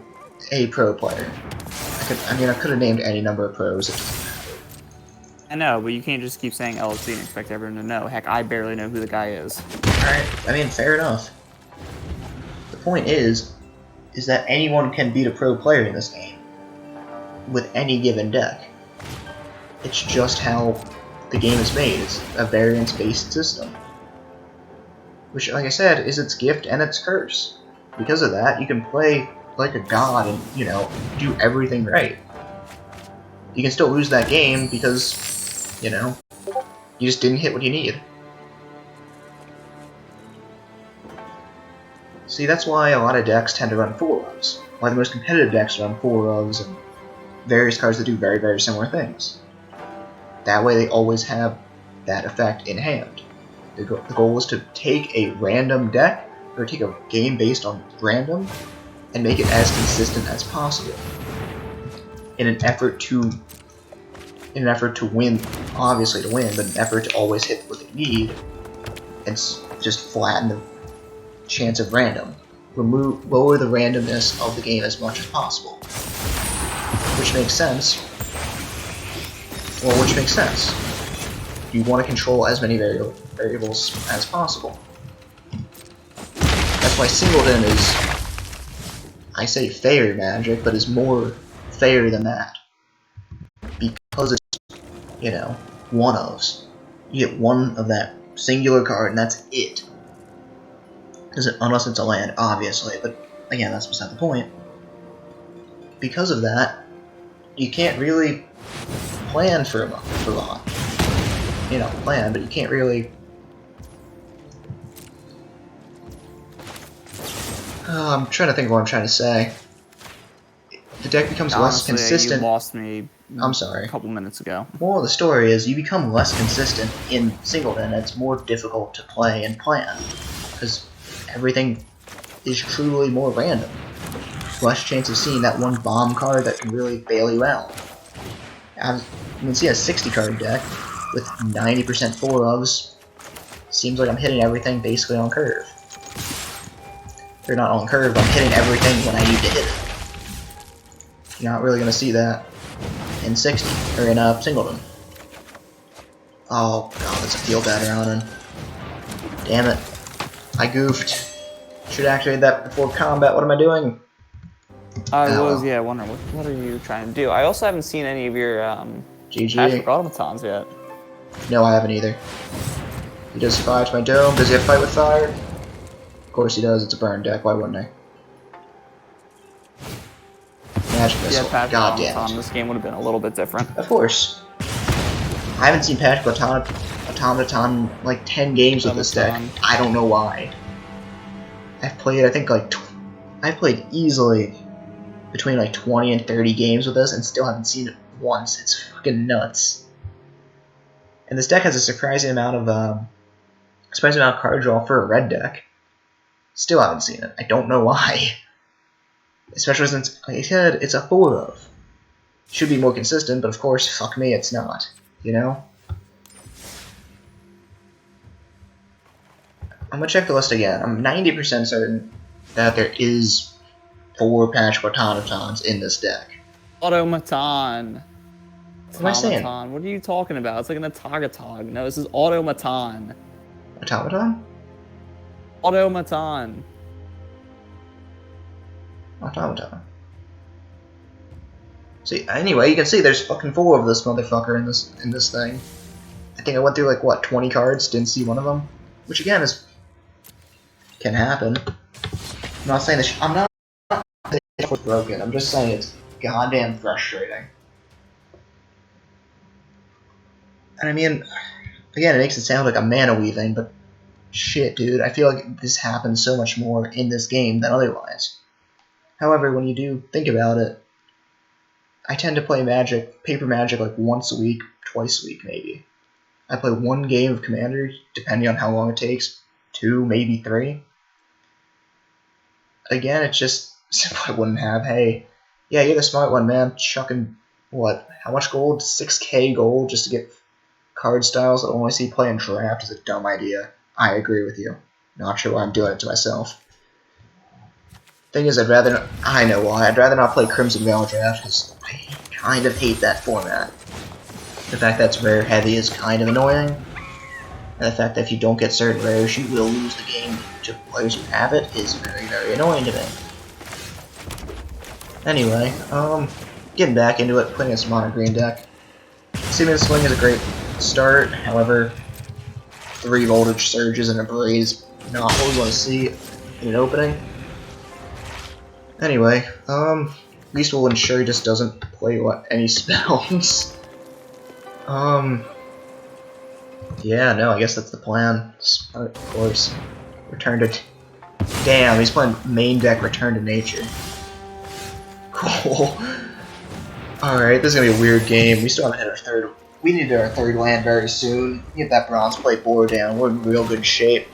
a pro player. I could have named any number of pros. I know, but you can't just keep saying LSV and expect everyone to know. Heck, I barely know who the guy is. Alright, I mean, fair enough. The point is that anyone can beat a pro player in this game with any given deck. It's just how the game is made. It's a variance-based system. Which, like I said, is its gift and its curse. Because of that, you can play like a god and, you know, do everything right. You can still lose that game because, you know, you just didn't hit what you need. See, that's why a lot of decks tend to run 4-ofs. Why the most competitive decks run 4-ofs and various cards that do very, very similar things. That way they always have that effect in hand. The goal is to take a random deck, or take a game based on random, and make it as consistent as possible. In an effort to win, obviously to win, but an effort to always hit what they need, and just flatten the chance of random. Lower the randomness of the game as much as possible. Which makes sense. Well, which makes sense. You want to control as many variables as possible. That's why Singleton is, I say fair Magic, but is more fair than that. because it's, you know, one-ofs. You get one of that singular card, and that's it. Unless it's a land, obviously, but again, that's beside the point. Because of that, you can't really plan for a lot. You know, plan, but you can't really... I'm trying to think of what I'm trying to say. The deck becomes less consistent. You lost me. I'm sorry. A couple minutes ago. Well, the story is you become less consistent in Singleton, and it's more difficult to play and plan because everything is truly more random. Less chance of seeing that one bomb card that can really bail you out. You can see a 60 card deck with 90% 4-ofs. Seems like I'm hitting everything basically on curve. Or not on curve, but I'm hitting everything when I need to hit it. You're not really going to see that in 60, or in Singleton. Oh god, that's a feel bad running. Damn it. I goofed. Should activate that before combat. What am I doing? I was, yeah, wondering, what are you trying to do? I also haven't seen any of your, GG. Patrick automatons yet. No, I haven't either. He does fire to my dome. Does he have fight with fire? Of course he does. It's a burn deck. Why wouldn't I? Magic Missile. Yeah, Patrick God automaton. damn it. This game would have been a little bit different. Of course. I haven't seen Patrick Automaton like 10 games with this deck. I don't know why. I've played, I think, like, I've played easily between like 20 and 30 games with this and still haven't seen it once. It's fucking nuts. And this deck has a surprising amount of card draw for a red deck. Still haven't seen it. I don't know why. Especially since, like I said, it's a 4-of. Should be more consistent, but of course, fuck me, it's not. You know? I'm gonna check the list again. I'm 90% certain that there is 4 Patrick Automatons in this deck. Automaton. What am I saying? What are you talking about? It's like an Atagatog. No, this is Automaton. Automaton? Automaton. Automaton. See, anyway, you can see there's fucking 4 of this motherfucker in this thing. I think I went through like what 20 cards, didn't see one of them, which again can happen. I'm not saying this. I'm not saying it's broken. I'm just saying it's goddamn frustrating. And I mean, again, it makes it sound like a mana weaving, but shit, dude, I feel like this happens so much more in this game than otherwise. However, when you do think about it, I tend to play Paper Magic, like once a week, twice a week, maybe. I play 1 game of Commander, depending on how long it takes, 2, maybe 3. Again, it's just I wouldn't have, hey, yeah, you're the smart one, man, chucking, what, how much gold? 6k gold just to get card styles that I only see play in draft is a dumb idea. I agree with you. Not sure why I'm doing it to myself. Thing is, I know why, I'd rather not play Crimson Veil Draft, because I kind of hate that format. The fact that it's rare heavy is kind of annoying, and the fact that if you don't get certain rares, you will lose the game to players who have it is very, very annoying to me. Anyway, getting back into it, playing this mono green deck. Seeming Swing is a great start, however, 3 voltage surges and a blaze, not what we want to see in an opening. Anyway, least we'll ensure he just doesn't play any spells. Yeah, no, I guess that's the plan. Of course. Return to... Damn, he's playing main deck Return to Nature. Cool. Alright, this is gonna be a weird game. We still haven't hit our third... We need to hit our 3rd land very soon. Get that bronze plate board down. We're in real good shape.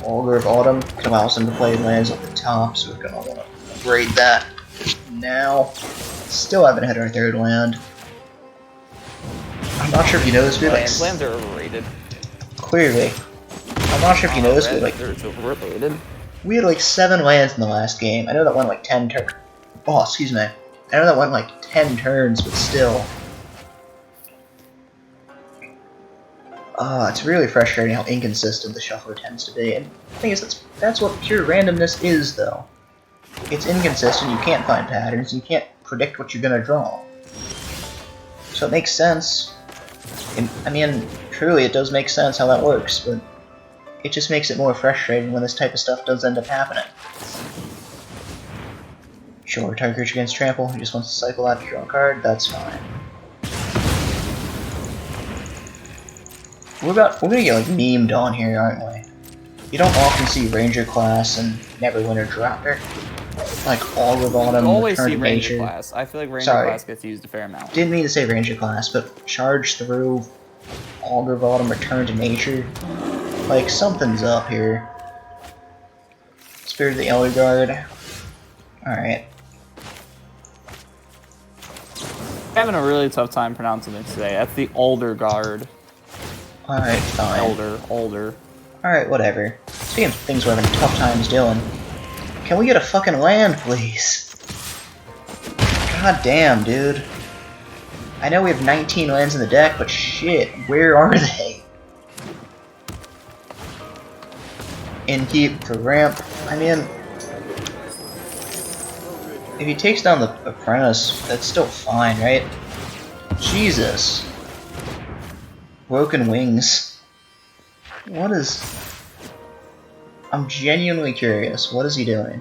Augur of Autumn can allow us to play lands at the top, so we're gonna want to upgrade that now. Still haven't hit our 3rd land. I'm not sure if you know this, we like... Lands are overrated. Clearly. I'm not sure if you know this, but It's overrated. we had like 7 lands in the last game. I know that went like 10 turns. Oh, excuse me. I know that went like 10 turns, but still. It's really frustrating how inconsistent the shuffler tends to be. And the thing is, that's what pure randomness is, though. It's inconsistent, you can't find patterns, you can't predict what you're gonna draw. So it makes sense. I mean, truly, it does make sense how that works, but it just makes it more frustrating when this type of stuff does end up happening. Sure, target creature against trample, he just wants to cycle out to draw a card, that's fine. We're gonna get like memed on here, aren't we? You don't often see Ranger class and Neverwinter Dropper. Like all of Autumn, You always Return see to Ranger Nature. class. I feel like Ranger class gets used a fair amount. Didn't mean to say Ranger class, but Charge Through, Augur of Autumn, Return to Nature. Like, something's up here. Spirit of the Elder Guard. Alright. Having a really tough time pronouncing it today. That's the Older Guard. Alright, fine. Older. Alright, whatever. Speaking of things we're having tough times doing, can we get a fucking land, please? God damn, dude. I know we have 19 lands in the deck, but shit, where are they? Inkeep for ramp. I mean, if he takes down the Apprentice, that's still fine, right? Jesus. Broken Wings. What is... I'm genuinely curious. What is he doing?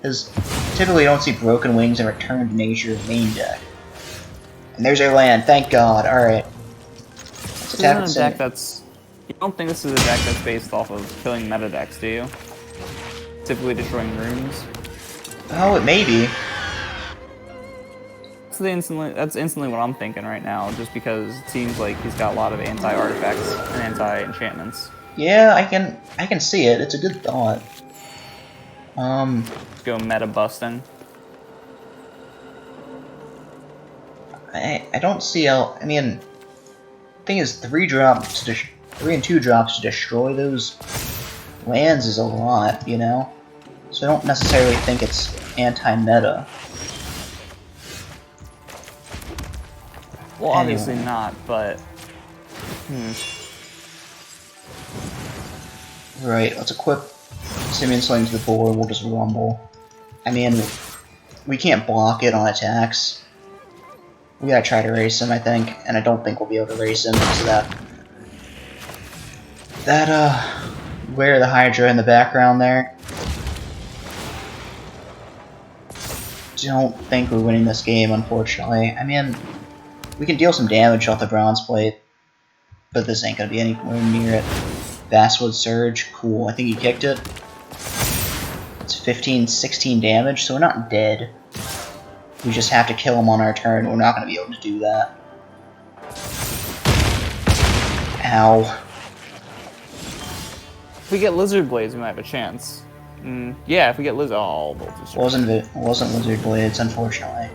Because typically you don't see Broken Wings and Return to Nature main deck. And there's our land, thank God. Alright. This isn't a deck that's... You don't think this is a deck that's based off of killing meta decks, do you? Typically destroying runes? Oh, it may be. That's instantly what I'm thinking right now, just because it seems like he's got a lot of anti-artifacts and anti-enchantments. Yeah, I can see it. It's a good thought. Let's go meta busting. I don't see how... I mean... thing is, 3 and 2 drops to destroy those lands is a lot, you know? So I don't necessarily think it's anti-meta. Well, obviously not, but... Right, let's equip Simian Sling to the board, we'll just rumble. I mean, we can't block it on attacks. We gotta try to race him, I think, and I don't think we'll be able to race him because of that Lair of the Hydra in the background there. Don't think we're winning this game, unfortunately. I mean, we can deal some damage off the Bronze Plate, but this ain't gonna be anywhere near it. Basswood Surge, cool. I think he kicked it. It's 15, 16 damage, so we're not dead. We just have to kill him on our turn. We're not gonna be able to do that. Ow. If we get Lizard Blades, we might have a chance. Yeah, if we get Lizard... Oh, Voltage Surge. Wasn't Lizard Blades, unfortunately.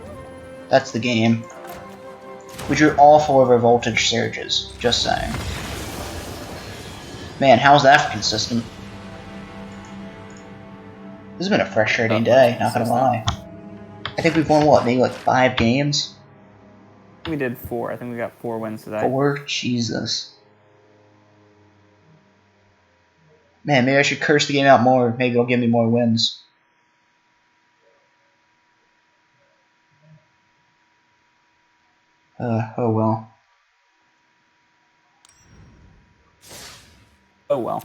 That's the game. We drew all 4 of our Voltage Surges, just saying. Man, how's that for consistent? This has been a frustrating day, not gonna lie. I think we've won, what, maybe like 5 games? We did 4. I think we got 4 wins today. 4? Jesus. Man, maybe I should curse the game out more. Maybe it'll give me more wins. Oh well. Oh well.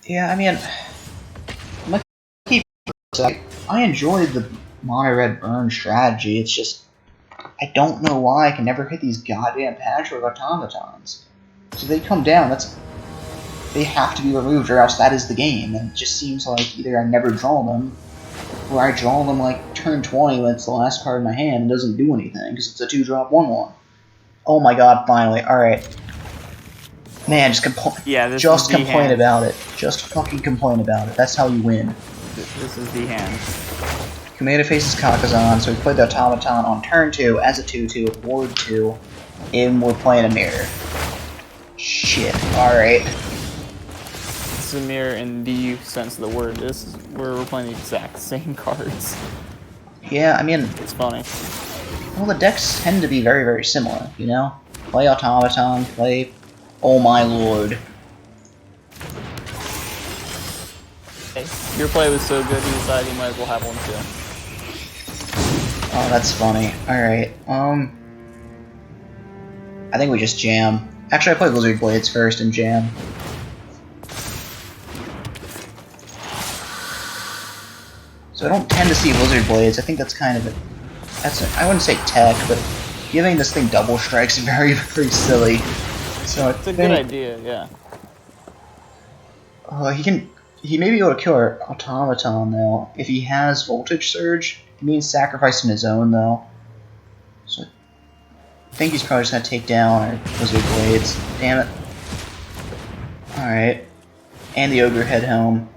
Yeah, I mean, I enjoyed the mono red burn strategy. It's just I don't know why I can never hit these goddamn patchwork automatons. So they come down. They have to be removed, or else that is the game. And it just seems like either I never draw them, or I draw them like turn 20 when it's the last card in my hand and doesn't do anything because it's a 2-drop 1/1. Oh my god! Finally, all right. Man, just complain about it. Just fucking complain about it. That's how you win. This is the hand. Commander faces Kakazan, so we played the Automaton on turn 2 as a 2/2 with Ward 2, and we're playing a mirror. Shit, alright. It's a mirror in the sense of the word. This is where we're playing the exact same cards. Yeah, I mean... It's funny. Well, the decks tend to be very, very similar, you know? Play Automaton, play... Oh my lord. Hey, your play was so good you decided you might as well have one too. Oh, that's funny. Alright, I think we just jam. Actually, I played Lizard Blades first and jam. So I don't tend to see Lizard Blades. I think that's kind of I wouldn't say tech, but giving this thing double strikes is very, very silly. So It's a good idea, yeah. He may be able to kill our automaton though. If he has voltage surge, it means sacrificing his own though. So I think he's probably just gonna take down our Lizard Blades. Damn it. Alright. And the Ogre Head Helm.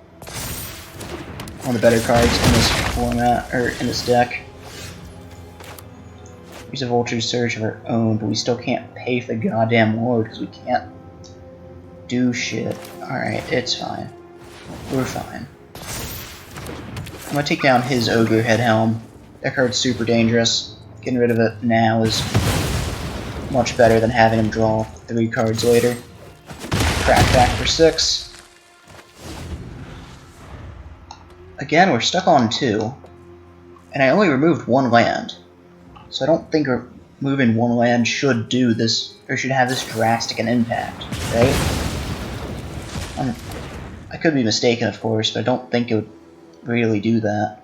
One of the better cards in this format, or in this deck. Use a Voltage Surge of our own, but we still can't pay for the goddamn Lord because we can't do shit. Alright, it's fine. We're fine. I'm gonna take down his Ogre Head Helm. That card's super dangerous. Getting rid of it now is much better than having him draw 3 cards later. Crack back for 6. Again, we're stuck on 2. And I only removed 1 land. So I don't think removing 1 land should do this, or should have this drastic an impact, right? I could be mistaken, of course, but I don't think it would really do that.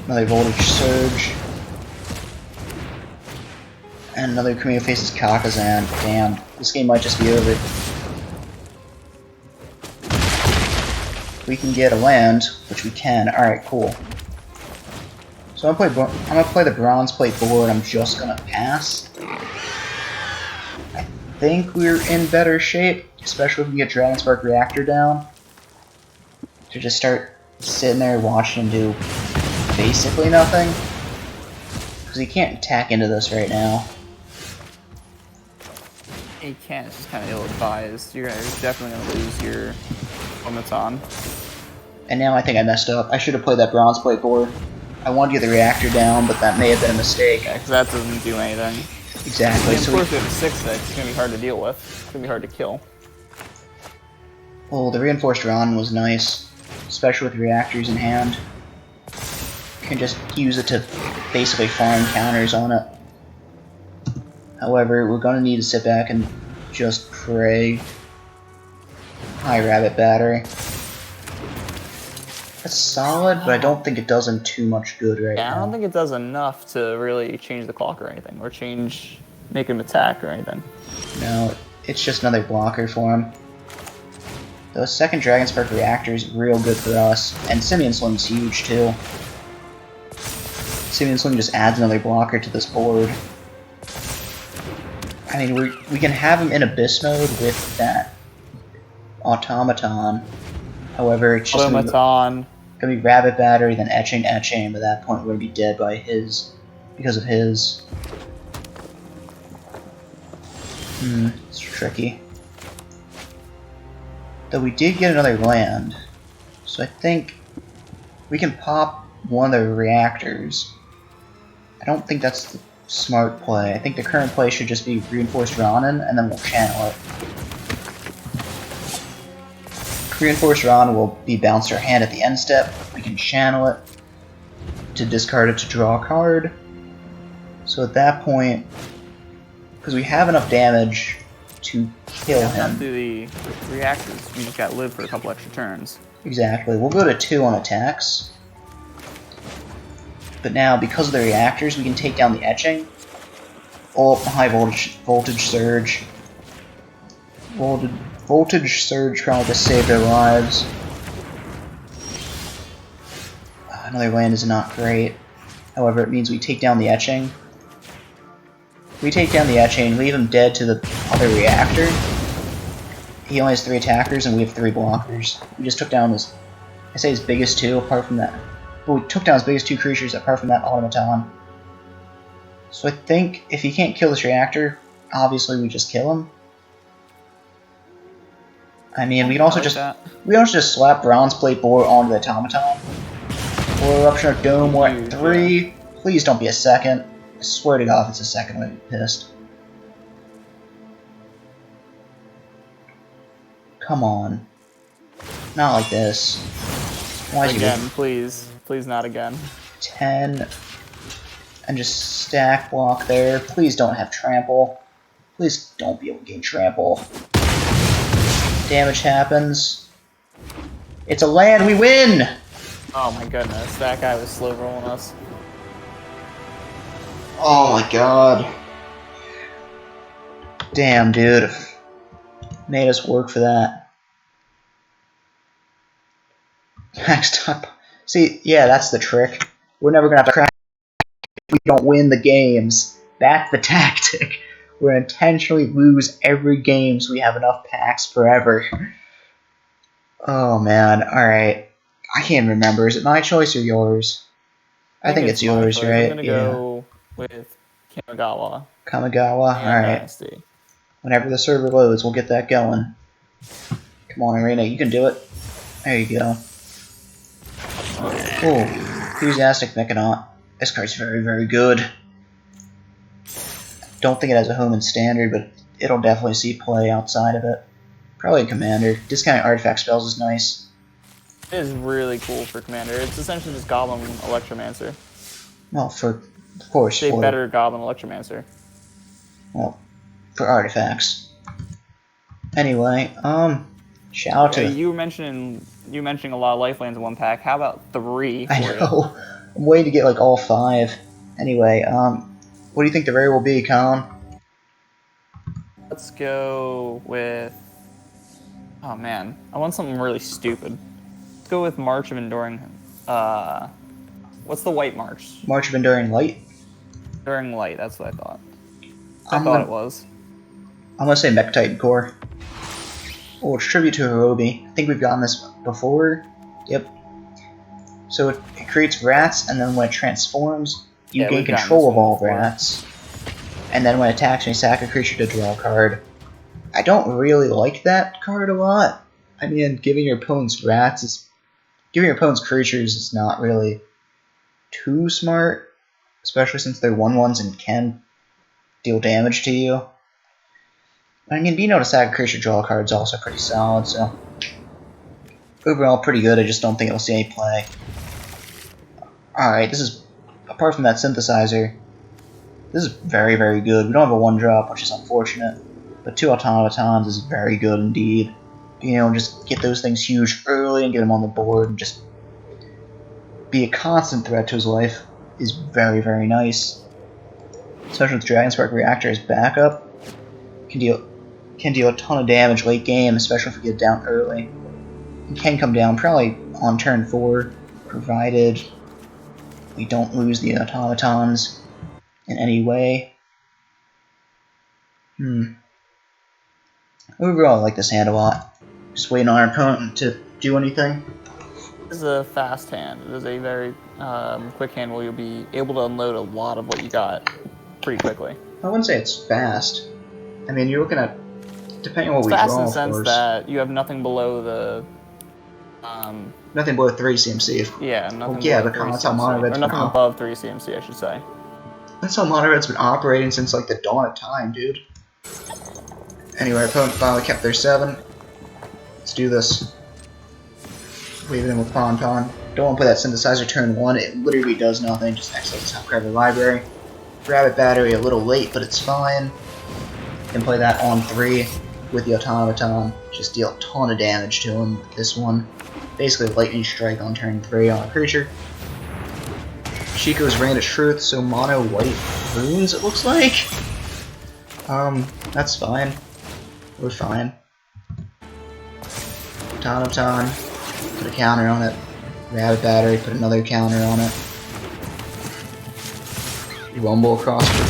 Another Voltage Surge. And another Camille faces Kakazan. Damn, this game might just be over. We can get a land, which we can. Alright, cool. So I'm gonna play the Bronze Plate board. I'm just gonna pass. I think we're in better shape, especially if we get Dragon Spark Reactor down. To just start sitting there watching him do basically nothing. Because he can't attack into this right now. You can't, it's just kind of ill-advised. You're definitely going to lose your automaton. And now I think I messed up. I should have played that Bronze Plate board. I wanted to get the reactor down, but that may have been a mistake. Yeah, because that doesn't do anything. Exactly. And of course, we have a 6-6. It's going to be hard to deal with. It's going to be hard to kill. Well, the Reinforced Run was nice, especially with reactors in hand. You can just use it to basically farm counters on it. However, we're going to need to sit back and just pray. High Rabbit Battery. That's solid, but I don't think it does him too much good right now. Yeah, I don't think it does enough to really change the clock or anything, or make him attack or anything. No, it's just another blocker for him. The second Dragon Spark Reactor is real good for us, and Simian Sling's huge too. Simian Sling just adds another blocker to this board. I mean, we can have him in Abyss mode with that Automaton. However, it's just gonna be Rabbit Battery, then Etching, but at that point we're gonna be dead by because of his. It's tricky. Though we did get another land, so I think we can pop one of the reactors. I don't think that's the smart play. I think the current play should just be Reinforced Ronin, and then we'll channel it. Reinforced Ronin will be bounced our hand at the end step. We can channel it to discard it to draw a card. So at that point, because we have enough damage to kill him. Not through the reactors. We just got live for a couple extra turns. Exactly. We'll go to 2 on attacks. But now, because of the reactors, we can take down the Etching. High voltage surge. Voltage surge probably just saved their lives. Another land is not great. However, it means we take down the Etching. We take down the Etching, leave him dead to the other reactor. He only has 3 attackers and we have 3 blockers. We just took down his biggest 2 apart from that. But we took down his biggest 2 creatures apart from that automaton. So I think if he can't kill this reactor, obviously we just kill him. I mean, we can also just slap Bronze Plate board onto the automaton. Or Eruption of Dome, we're at 3. Please don't be a second. I swear to God, if it's a second, I'm gonna be pissed. Come on. Not like this. Why is again, please. Please not again. 10. and just stack block there. Please don't have trample. Please don't be able to gain trample. Damage happens. It's a land, we win! Oh my goodness, that guy was slow rolling us. Oh my god. Damn, dude. Made us work for that. Next up. See, yeah, that's the trick. We're never gonna have to crack if we don't win the games. That's the tactic. We're gonna intentionally lose every game so we have enough packs forever. Oh man, alright. I can't remember. Is it my choice or yours? I think it's yours, choice. right? I'm gonna go with Kamigawa. Kamigawa? Alright. Dynasty. Whenever the server loads, we'll get that going. Come on, Arena, you can do it. There you go. Oh, Enthusiastic Mechanaut. This card's very, very good. Don't think it has a home in Standard, but it'll definitely see play outside of it. Probably in Commander. Discounting artifact spells is nice. It is really cool for Commander. It's essentially just Goblin Electromancer. Well, of course. It's a better Goblin Electromancer. Well, for artifacts. Anyway, shout out to... You mentioning a lot of lifelines in one pack. How about 3 for I know. I'm waiting to get like all 5. Anyway, what do you think the rare will be, Colin? Let's go with... Oh man, I want something really stupid. Let's go with March of Enduring... What's the white march? March of Enduring Light? Enduring Light, that's what I thought. I thought it was. I'm gonna say Mech Titan Core. Oh, it's tribute to Hirobi. I think we've gotten this before. Yep. So it creates rats, and then when it transforms, you gain control of all rats. And then when it attacks, you sack a creature to draw a card. I don't really like that card a lot. I mean, giving your opponent's creatures is not really too smart, especially since they're 1/1s and can deal damage to you. I mean, being able to sack a creature draw a card is also pretty solid, so overall pretty good. I just don't think it'll see any play. Alright, this is, apart from that synthesizer, this is very, very good. We don't have a 1-drop, which is unfortunate, but 2 automatons is very good indeed. Being able to just get those things huge early and get them on the board and just be a constant threat to his life is very, very nice. Especially with Dragonspark Reactor as backup, can deal a ton of damage late game, especially if we get down early. It can come down probably on turn 4, provided we don't lose the automatons in any way. Overall, I like this hand a lot. Just waiting on our opponent to do anything. This is a fast hand. It is a very quick hand where you'll be able to unload a lot of what you got pretty quickly. I wouldn't say it's fast. I mean, you're looking at, depending on what we fast draw, in the of sense course. that you have nothing below the... nothing below 3 CMC. Yeah, nothing but below 3 that's how CMC. Mono Red's Or nothing above 3 CMC, I should say. That's how Mono Red's been operating since like the dawn of time, dude. Anyway, our opponent finally kept their 7. Let's do this. Leave it in with Pon. Don't want to put that synthesizer turn 1. It literally does nothing. Just exits the top card of the library. Rabbit Battery a little late, but it's fine. Can play that on 3 with the automaton. Just deal a ton of damage to him with this one. Basically, Lightning Strike on turn 3 on a creature. Chico's Reign of Truth, so mono white runes, it looks like. That's fine. We're fine. Automaton, put a counter on it. Rabbit Battery, put another counter on it. Rumble across for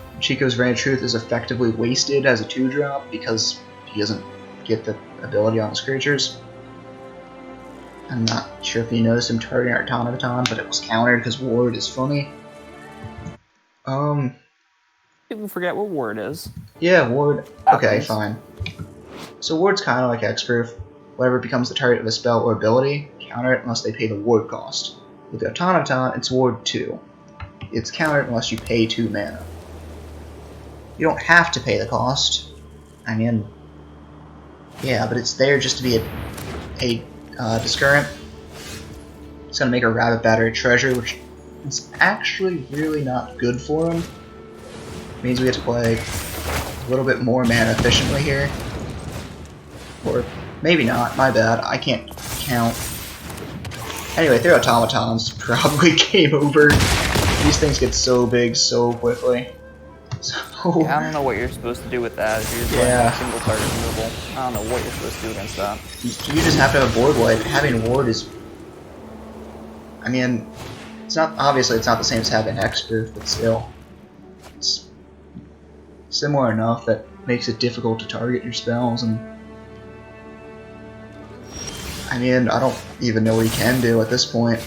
4. Chico's Reign of Truth is effectively wasted as a 2-drop because he doesn't get the ability on his creatures. I'm not sure if you noticed him targeting our automaton, but it was countered because Ward is funny. People forget what Ward is. Yeah, Ward. Okay, Happens. fine. So Ward's kind of like Hexproof. Whatever becomes the target of a spell or ability, counter it unless they pay the Ward cost. With the automaton, it's Ward 2. It's countered unless you pay 2 mana. You don't have to pay the cost. I mean, yeah, but it's there just to be a discurrent. It's going to make a Rabbit Batter treasure, which is actually really not good for him. Means we have to play a little bit more mana efficiently here. Or maybe not, my bad, I can't count. Anyway, their automatons probably came over. These things get so big so quickly. So, yeah, I don't know what you're supposed to do with that if you're playing single target removal. I don't know what you're supposed to do against that. You just have to have board wipe. Having ward is... I mean, it's not obviously it's not the same as having hexproof, but still. It's similar enough that makes it difficult to target your spells, and I mean, I don't even know what he can do at this point.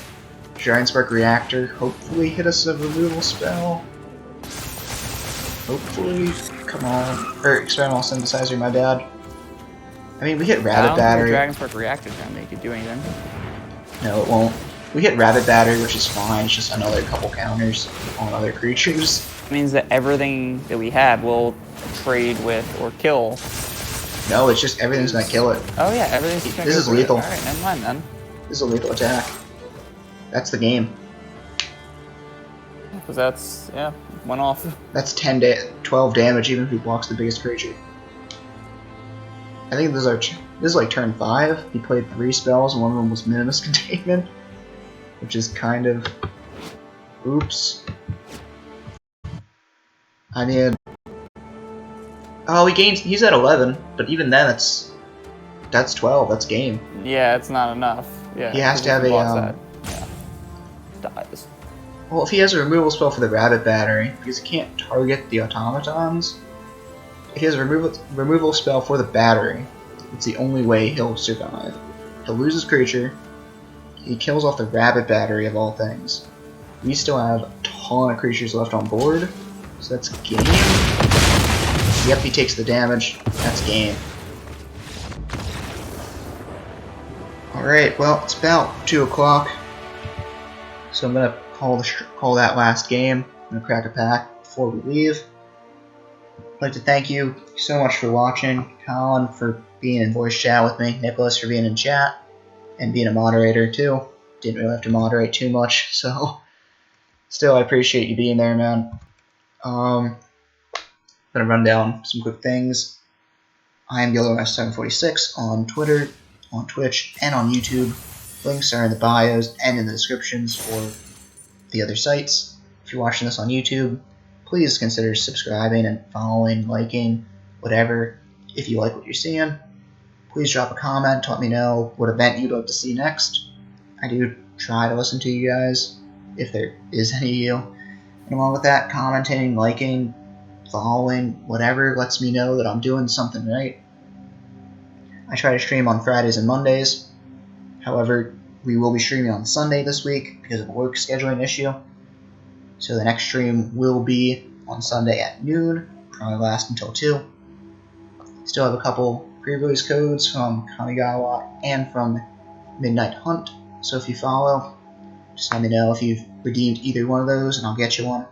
Giant Spark Reactor, hopefully hit us a removal spell. Hopefully, come on. Or Experimental Synthesizer, my bad. I mean, we hit Rabbit Battery. Dragon Spark Reactor is gonna make it do anything. No, it won't. We hit Rabbit Battery, which is fine. It's just another couple counters on other creatures. It means that everything that we had will trade with or kill. No, it's just everything's gonna kill it. Oh yeah, everything's gonna This go is for lethal. It. Alright, never mind then. This is a lethal attack. That's the game. Because that's, yeah, went off. That's 12 damage even if he blocks the biggest creature. I think this is like turn 5. He played 3 spells and one of them was Minimus Containment. Which is kind of... Oops. I mean... Oh, he's at 11, but even then that's 12, that's game. Yeah, it's not enough. Yeah, he has to have a... Yeah. Dies. Well, if he has a removal spell for the Rabbit Battery, because he can't target the automatons, if he has a removal spell for the battery, it's the only way he'll survive. He'll lose his creature, he kills off the Rabbit Battery of all things. We still have a ton of creatures left on board, so that's game. Yep, he takes the damage, that's game. Alright, well, it's about 2 o'clock, so I'm gonna call that last game. I'm gonna crack a pack before we leave. I'd like to thank you so much for watching, Colin for being in voice chat with me, Nicholas for being in chat, and being a moderator too. Didn't really have to moderate too much, so still I appreciate you being there, man. I'm gonna run down some quick things. I am YellowS746 on Twitter, on Twitch, and on YouTube. Links are in the bios and in the descriptions for the other sites. If you're watching this on YouTube, please consider subscribing and following, liking, whatever. If you like what you're seeing, please drop a comment to let me know what event you'd like to see next. I do try to listen to you guys, if there is any of you. And along with that, commenting, liking, following, whatever lets me know that I'm doing something right. I try to stream on Fridays and Mondays. However, we will be streaming on Sunday this week because of a work scheduling issue. So the next stream will be on Sunday at noon, probably last until 2. Still have a couple pre-release codes from Kamigawa and from Midnight Hunt, so if you follow, just let me know if you've redeemed either one of those and I'll get you one.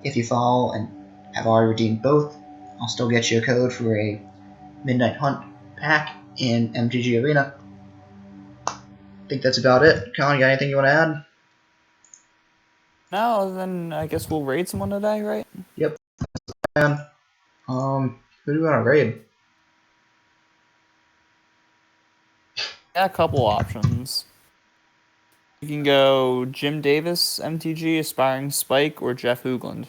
If you follow and have already redeemed both, I'll still get you a code for a Midnight Hunt pack in MTG Arena. I think that's about it. Colin, you got anything you want to add? No, then I guess we'll raid someone today, right? Yep. Who do we want to raid? Yeah, a couple options. You can go Jim Davis, MTG, Aspiring Spike, or Jeff Hoogland.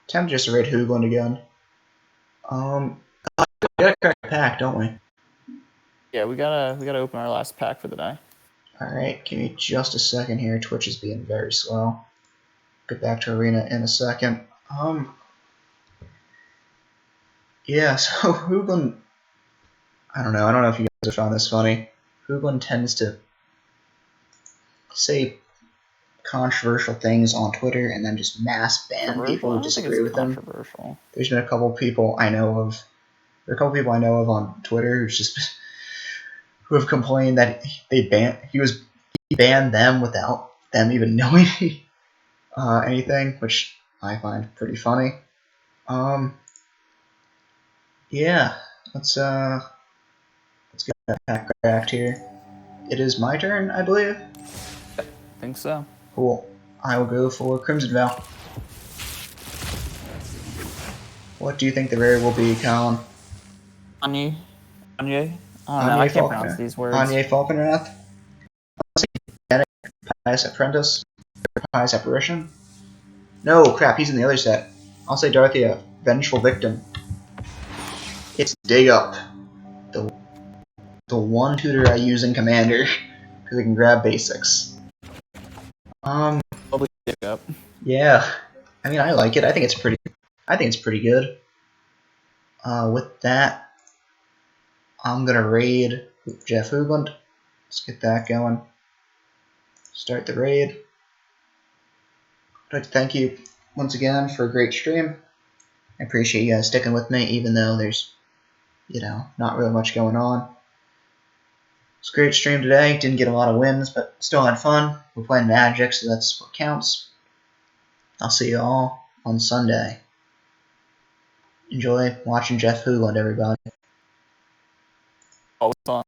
Time to just raid Hoogland again. We gotta crack a pack, don't we? Yeah, we gotta open our last pack for the day. Alright, give me just a second here. Twitch is being very slow. Get back to Arena in a second. Yeah, so Hoogland, I don't know if you guys have found this funny. Hoogland tends to say controversial things on Twitter and then just mass ban people who disagree with them. There's been a couple people I know of. There are a couple people I know of on Twitter who have complained that he banned them without them even knowing anything, which I find pretty funny. Yeah, let's get that pack cracked here. It is my turn, I believe. think so. Cool. I will go for Crimson Vow. What do you think the rare will be, Colin? Anye? I don't know. I can't pronounce these words. Anye Falconwrath? Pious Apprentice? Pious Apparition? No, crap, he's in the other set. I'll say Darthea, Vengeful Victim. It's Dig Up. The one tutor I use in Commander, because I can grab basics. Probably Dig Up. Yeah. I mean, I like it. I think it's pretty good. With that, I'm gonna raid Jeff Hoogland. Let's get that going. Start the raid. I'd like to thank you once again for a great stream. I appreciate you guys sticking with me, even though there's, not really much going on. It's a great stream today. Didn't get a lot of wins, but still had fun. We're playing Magic, so that's what counts. I'll see you all on Sunday. Enjoy watching Jeff Hoogland, everybody. Always fun.